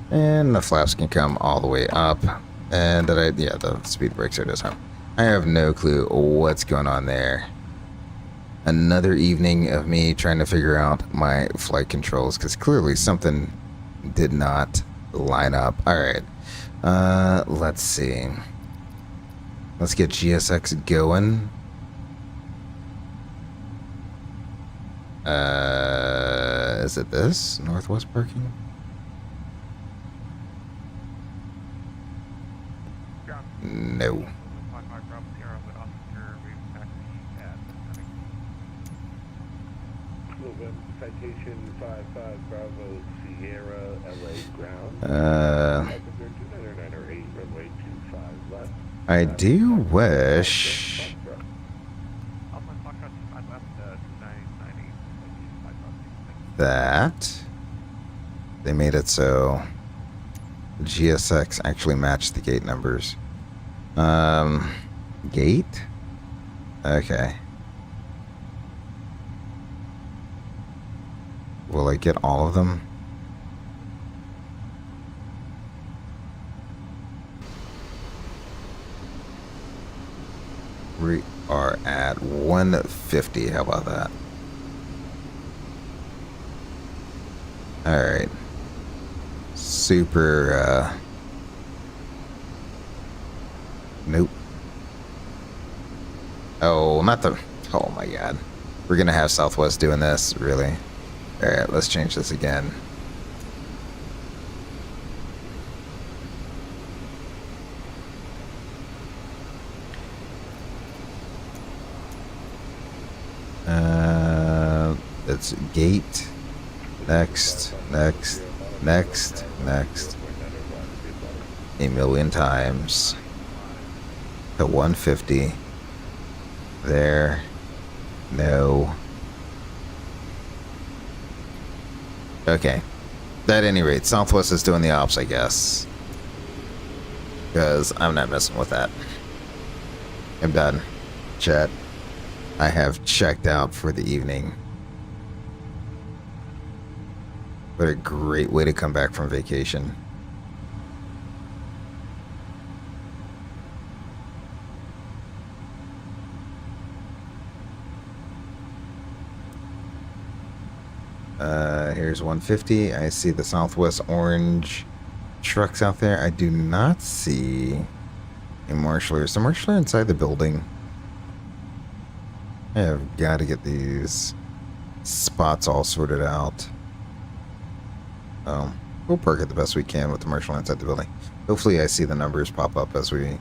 And the flaps can come all the way up. And the speed brakes are just home. I have no clue what's going on there. Another evening of me trying to figure out my flight controls, because clearly something did not line up. Alright. Let's see. Let's get GSX going. Is it this? Northwest parking? No. November citation 55 Bravo Sierra LA ground. 908 runway 25 left. I do wish that they made it so GSX actually matched the gate numbers. Gate? Okay. Will I get all of them? We are at 150. How about that? Alright. Super, nope. Oh, not the... Oh my god. We're gonna have Southwest doing this, really? Alright, let's change this again. It's gate. Next. A million times. To 150. There. No. Okay. At any rate, Southwest is doing the ops, I guess. Because I'm not messing with that. I'm done. Chat. I have checked out for the evening. What a great way to come back from vacation. Here's 150. I see the Southwest orange trucks out there. I do not see a marshaller. Is the marshaller inside the building? I have got to get these spots all sorted out. We'll park it the best we can with the marshaller inside the building. Hopefully I see the numbers pop up as we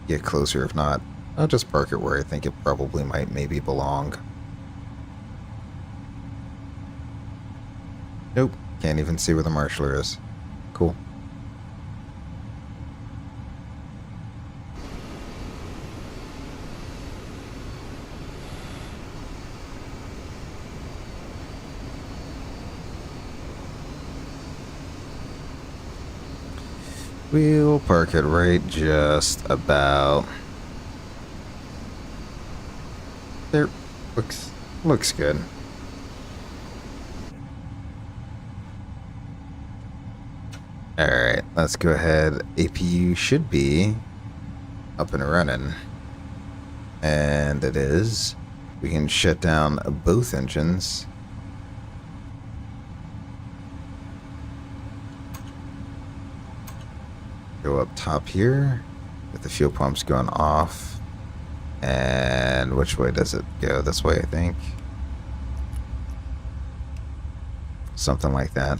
get closer. If not, I'll just park it where I think it probably might maybe belong. Nope, can't even see where the marshaller is. Cool. We'll park it right just about there. Looks good. Alright, let's go ahead. APU should be up and running. And it is. We can shut down both engines. Go up top here with the fuel pumps going off. And which way does it go? This way, I think. Something like that.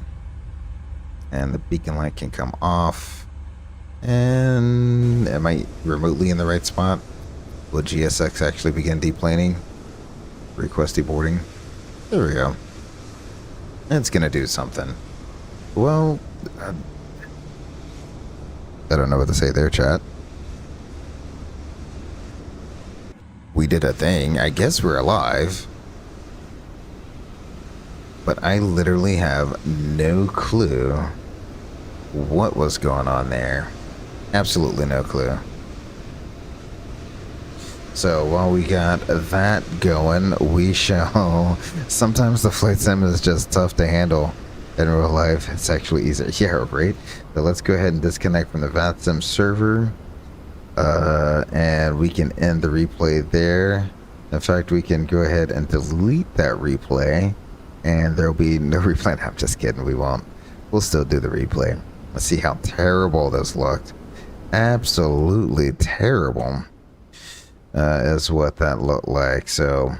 And the beacon light can come off. And am I remotely in the right spot? Will GSX actually begin deplaning? Request deboarding. There we go. It's gonna do something. Well, I don't know what to say there, chat. We did a thing. I guess we're alive. But I literally have no clue what was going on there. Absolutely no clue. So while we got that going, we shall... Sometimes the flight sim is just tough to handle. In real life, it's actually easier. Yeah, right? So let's go ahead and disconnect from the VATSIM server. And we can end the replay there. In fact, we can go ahead and delete that replay. And there'll be no replay. No, I'm just kidding. We won't. We'll still do the replay. Let's see how terrible this looked. Absolutely terrible. Is what that looked like. So...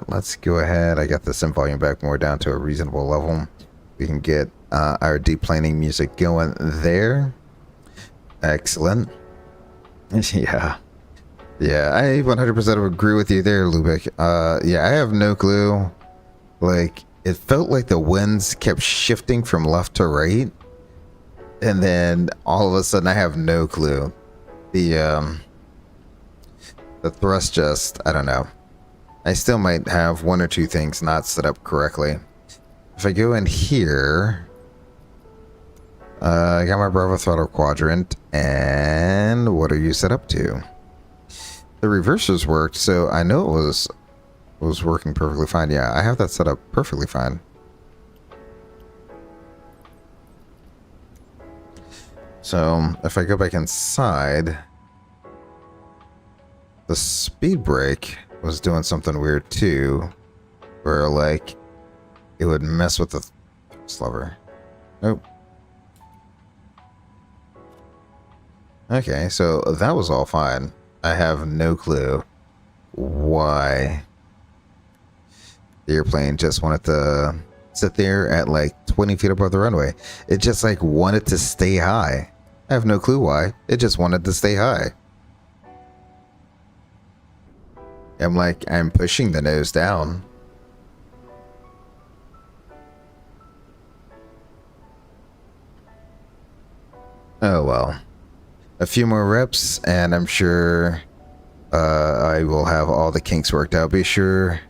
let's go ahead. I got the sim volume back more down to a reasonable level. We can get our deplaning music going there. Excellent. Yeah. Yeah, I 100% agree with you there, Lubick. Yeah, I have no clue. Like, it felt like the winds kept shifting from left to right. And then all of a sudden I have no clue. The thrust just, I don't know. I still might have one or two things not set up correctly. If I go in here, I got my Bravo throttle quadrant, and what are you set up to? The reversers worked, so I know it was working perfectly fine. Yeah, I have that set up perfectly fine. So if I go back inside, the speed brake was doing something weird too, where like it would mess with the lever. Nope. Okay, so that was all fine. I have no clue why the airplane just wanted to sit there at like 20 feet above the runway. It just like wanted to stay high. I have no clue why. It just wanted to stay high. I'm pushing the nose down. Oh well. A few more reps and I'm sure I will have all the kinks worked out. Be sure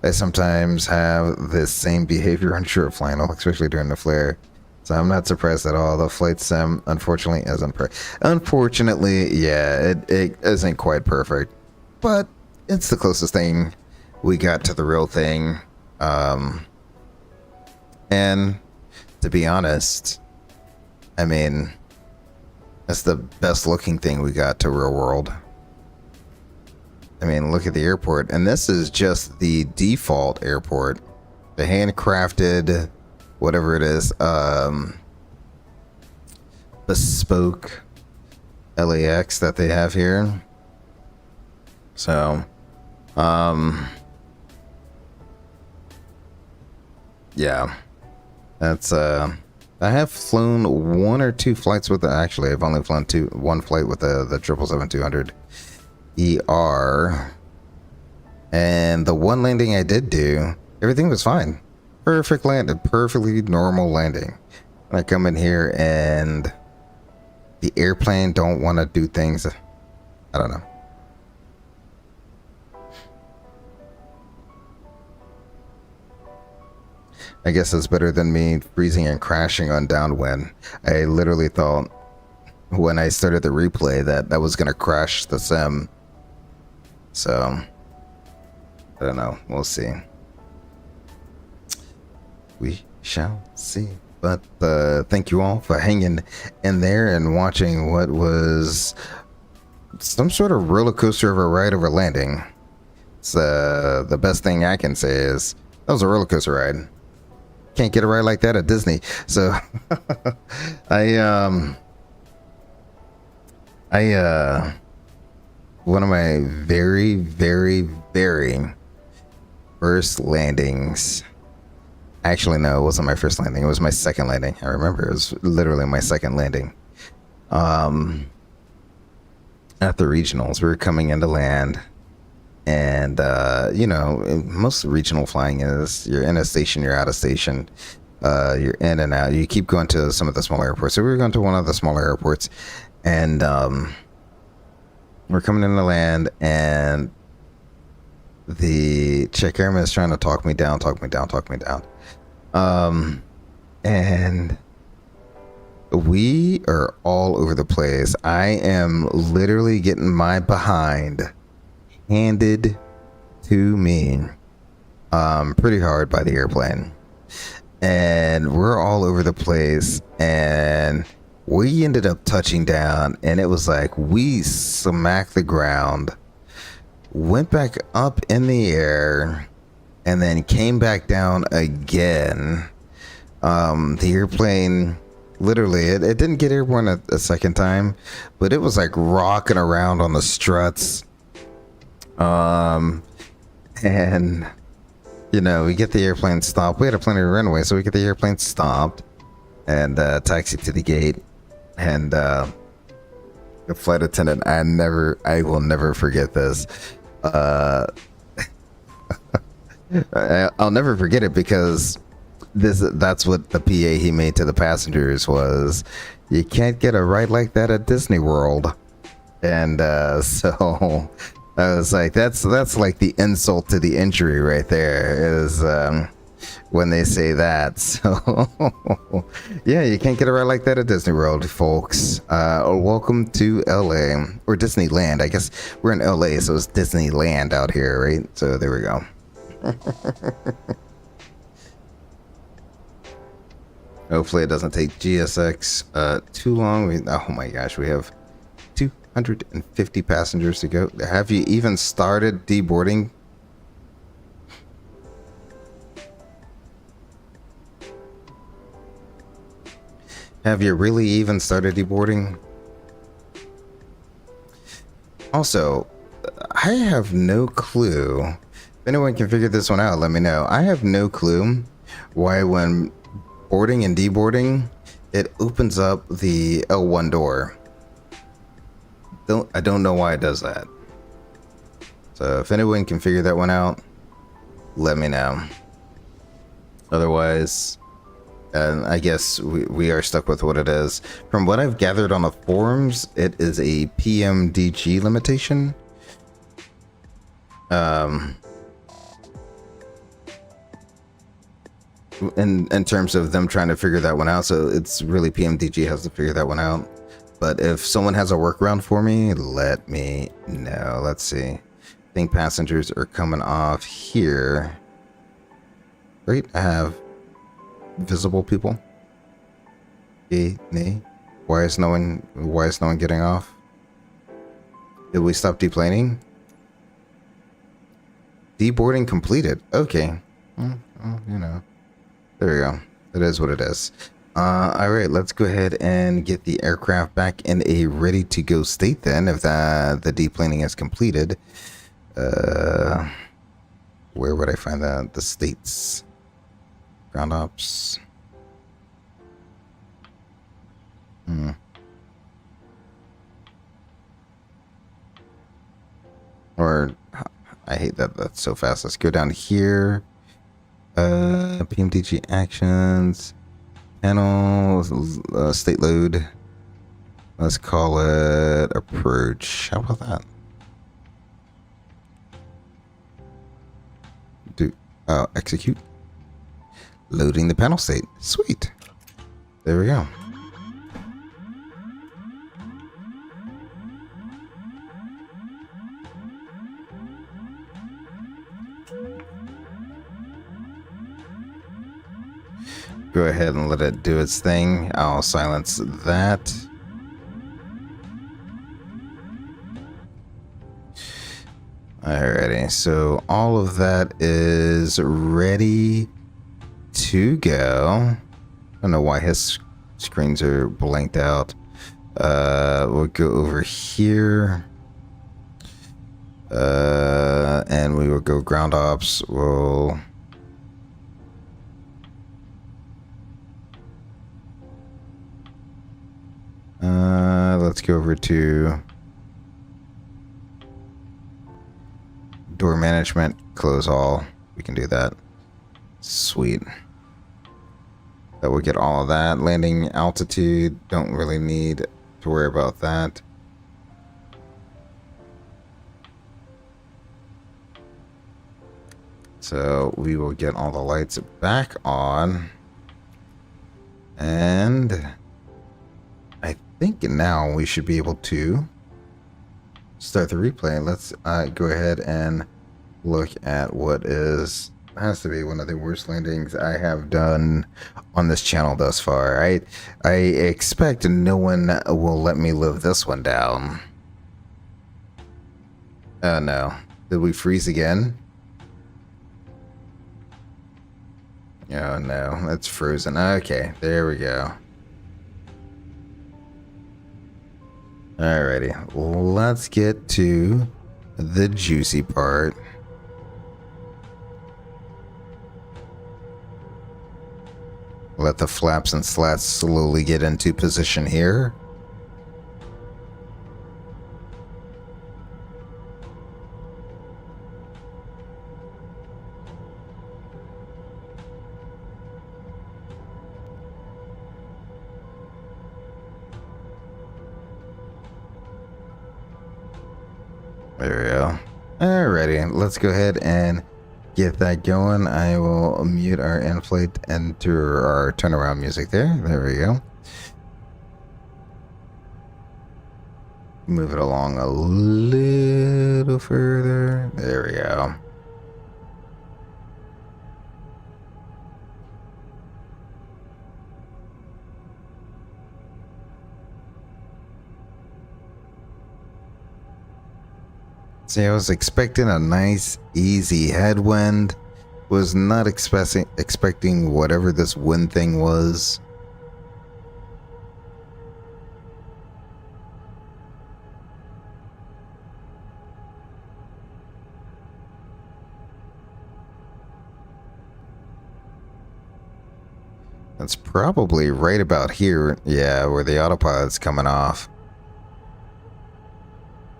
I sometimes have this same behavior on short flying, especially during the flare. So I'm not surprised at all. The flight sim unfortunately isn't unfortunately, yeah, it isn't quite perfect. But it's the closest thing we got to the real thing. And to be honest, I mean, that's the best looking thing we got to real world. I mean, look at the airport. And this is just the default airport. The handcrafted, whatever it is, bespoke LAX that they have here. So, yeah, that's I have flown one or two flights with actually I've only flown one flight with the 777-200 ER, and the one landing I did do, everything was fine. Perfect landing, perfectly normal landing. I come in here and the airplane don't want to do things. I don't know. I guess it's better than me freezing and crashing on downwind. I literally thought when I started the replay that was going to crash the sim. So, I don't know. We'll see. We shall see. But thank you all for hanging in there and watching what was some sort of roller coaster of a ride over landing. It's the best thing I can say is that was a roller coaster ride. Can't get a ride like that at Disney. So one of my very, very, very first landings. Actually, no, it wasn't my first landing. It was my second landing. I remember it was literally my second landing. At the regionals, we were coming into land. And, you know, most regional flying is you're in a station, you're out of station, you're in and out. You keep going to some of the smaller airports. So we were going to one of the smaller airports, and we're coming into land, and the check airman is trying to talk me down. And we are all over the place. I am literally getting my behind handed to me pretty hard by the airplane, and we're all over the place, and we ended up touching down, and it was like we smacked the ground, went back up in the air, and then came back down again. The airplane literally it didn't get airborne a second time, but it was like rocking around on the struts. And you know, we get the airplane stopped. We had a plenty of runway, so we get the airplane stopped and taxi to the gate. And the flight attendant, I will never forget this. I'll never forget it because that's what the PA he made to the passengers was, you can't get a ride like that at Disney World. And so I was like, that's like the insult to the injury right there is when they say that. So yeah, you can't get a ride like that at Disney World, folks. Welcome to LA, or Disneyland. I guess we're in LA, so it's Disneyland out here, right? So there we go. Hopefully it doesn't take GSX too long. Oh my gosh, we have 250 passengers to go. Have you even started deboarding? Have you really even started deboarding? Also, I have no clue. If anyone can figure this one out, let me know. I have no clue why when boarding and deboarding, it opens up the L1 door. I don't know why it does that. So if anyone can figure that one out, let me know. Otherwise, I guess we are stuck with what it is. From what I've gathered on the forums, it is a PMDG limitation. In terms of them trying to figure that one out, so it's really PMDG has to figure that one out. But if someone has a workaround for me, let me know. Let's see. I think passengers are coming off here. Great, I have visible people. Nay. Why is no one getting off? Did we stop deplaning? Deboarding completed. Okay. Well, you know. There we go. It is what it is. All right, let's go ahead and get the aircraft back in a ready-to-go state then, if the deplaning is completed. Where would I find the states? Ground ops. Hmm. Or I hate that that's so fast. Let's go down here. PMDG actions, panel, state load. Let's call it approach. How about that? Execute. Loading the panel state. Sweet. There we go. Go ahead and let it do its thing. I'll silence that. Alrighty, so all of that is ready to go. I don't know why his screens are blanked out. We'll go over here. And we will go ground ops. We'll... let's go over to door management, close all. We can do that. Sweet. That will get all of that. Landing altitude, don't really need to worry about that. So we will get all the lights back on. And I think now we should be able to start the replay. Let's go ahead and look at what has to be one of the worst landings I have done on this channel thus far. I expect no one will let me live this one down. Oh no. Did we freeze again? Oh no, it's frozen. Okay, there we go. Alrighty, let's get to the juicy part. Let the flaps and slats slowly get into position here. There we go. Alrighty, let's go ahead and get that going. I will mute our in-flight enter our turnaround music there. There we go. Move it along a little further. There we go. See, I was expecting a nice, easy headwind. Was not expecting whatever this wind thing was. That's probably right about here. Yeah, where the autopilot's coming off.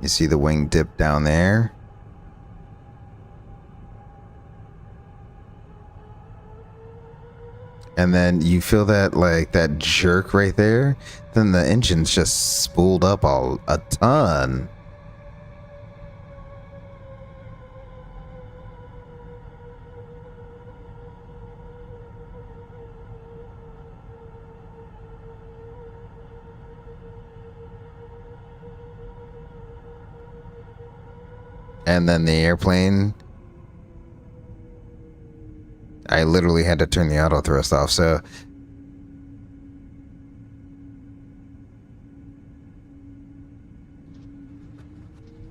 You see the wing dip down there? And then you feel that, like, that jerk right there? Then the engine's just spooled up a ton. And then the airplane, I literally had to turn the auto thrust off, so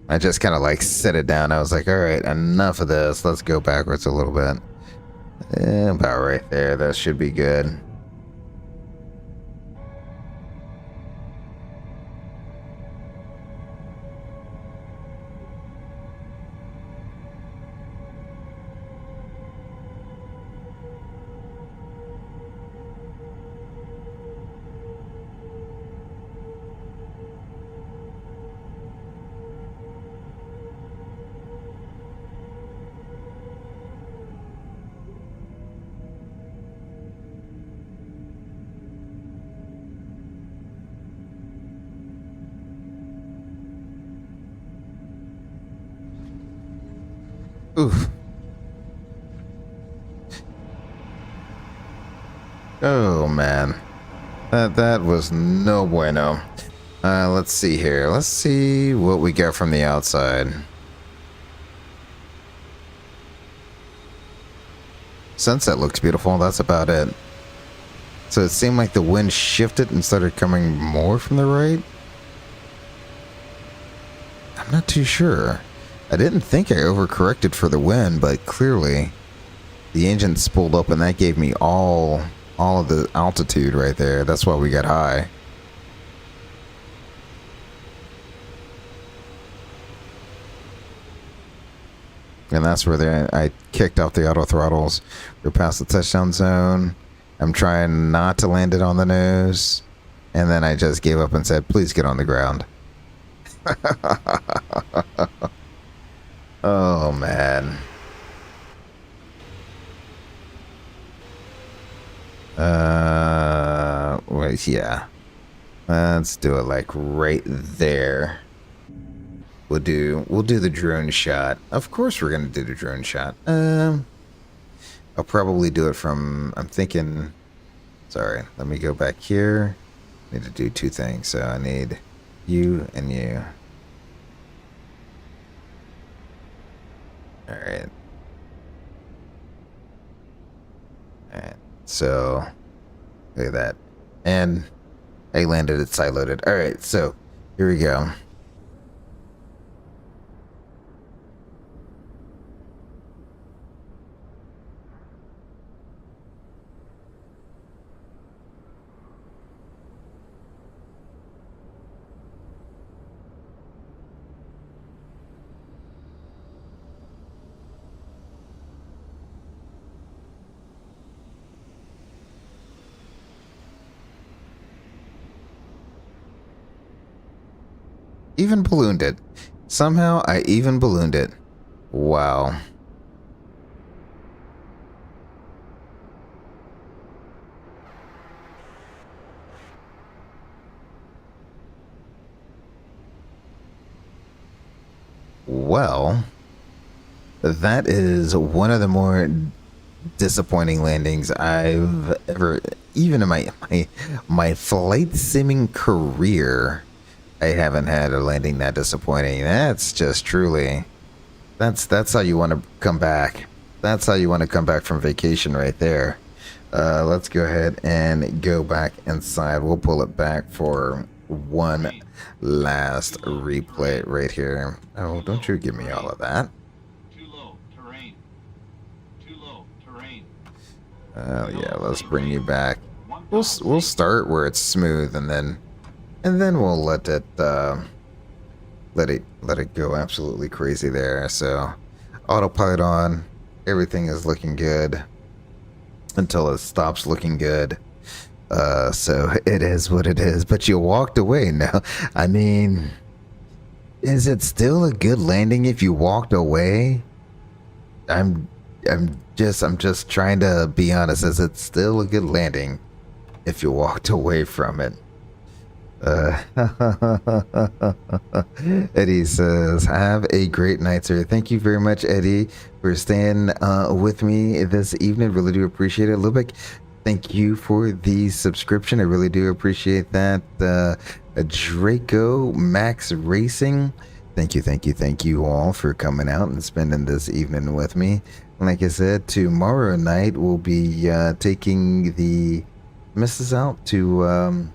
I just kind of like set it down. I was like, all right, enough of this. Let's go backwards a little bit. About right there. That should be good. Oof. Oh man, that was no bueno. Let's see here. Let's see what we got from the outside. Sunset looks beautiful. That's about it. So it seemed like the wind shifted and started coming more from the right. I'm not too sure. I didn't think I overcorrected for the wind, but clearly the engine spooled up and that gave me all of the altitude right there. That's why we got high. And that's where I kicked off the auto throttles. We're past the touchdown zone. I'm trying not to land it on the nose. And then I just gave up and said, please get on the ground. Oh, man. Wait, yeah. Let's do it like right there. We'll do the drone shot. Of course we're gonna do the drone shot. I'll probably do it from, I'm thinking, sorry, let me go back here. Need to do two things. So I need you and you. Alright. Alright. So look at that. And I landed it side-loaded. Alright, so here we go. Even ballooned it. Somehow I even ballooned it. Wow. Well, that is one of the more disappointing landings I've ever, even in my flight simming career, I haven't had a landing that disappointing. That's just truly, that's how you want to come back. That's how you want to come back from vacation right there. Let's go ahead and go back inside. We'll pull it back for one last replay right here. Oh, don't you give me all of that. Too low, terrain. Too low, terrain. Oh yeah, let's bring you back. We'll start where it's smooth and then we'll let it go absolutely crazy there. So autopilot on, everything is looking good until it stops looking good. So it is what it is, but you walked away now. I mean, is it still a good landing if you walked away? I'm just trying to be honest. Is it still a good landing if you walked away from it? Eddie says, have a great night, sir. Thank you very much, Eddie, for staying with me this evening. Really do appreciate it. Lubeck, thank you for the subscription. I really do appreciate that. Draco Max Racing, thank you all for coming out and spending this evening with me. Like I said, tomorrow night we'll be taking the missus out to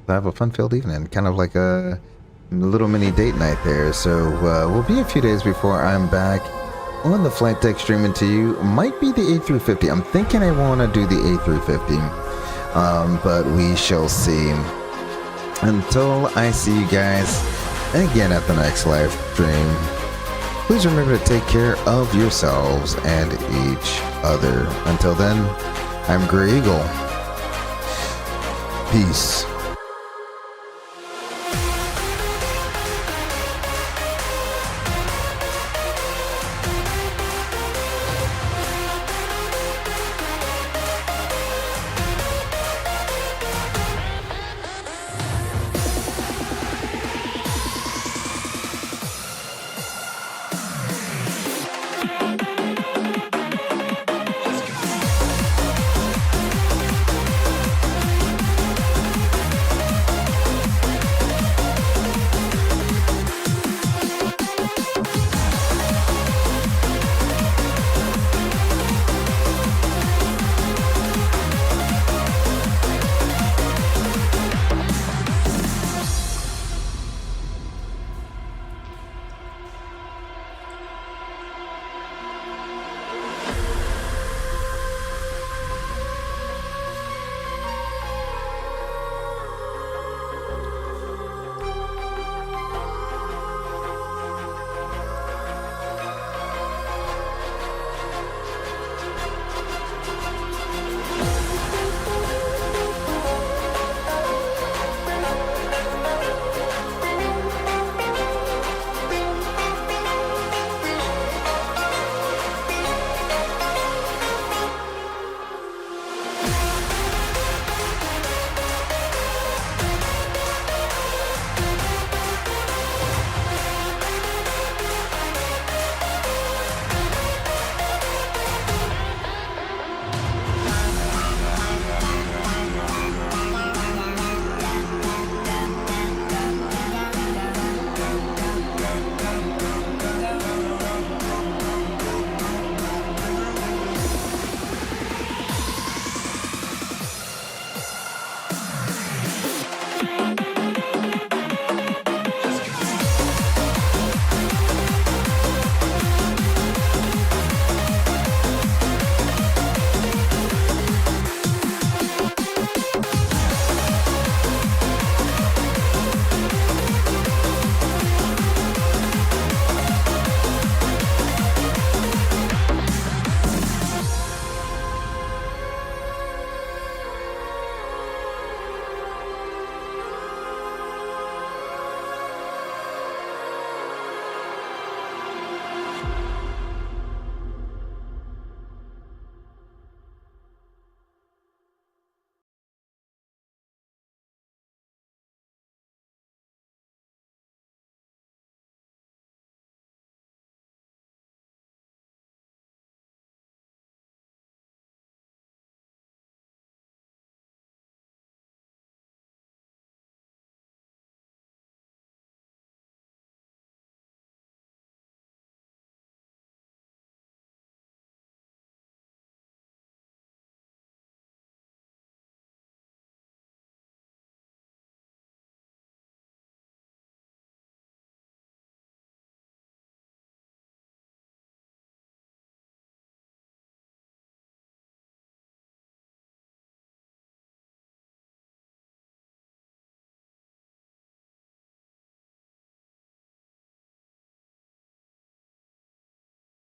have a fun-filled evening, kind of like a little mini date night there. So we'll be a few days before I'm back on the flight deck streaming to you. Might be the A350. I'm thinking I want to do the A350, but we shall see. Until I see you guys again at the next live stream, please remember to take care of yourselves and each other. Until then, I'm Grey Eagle. Peace.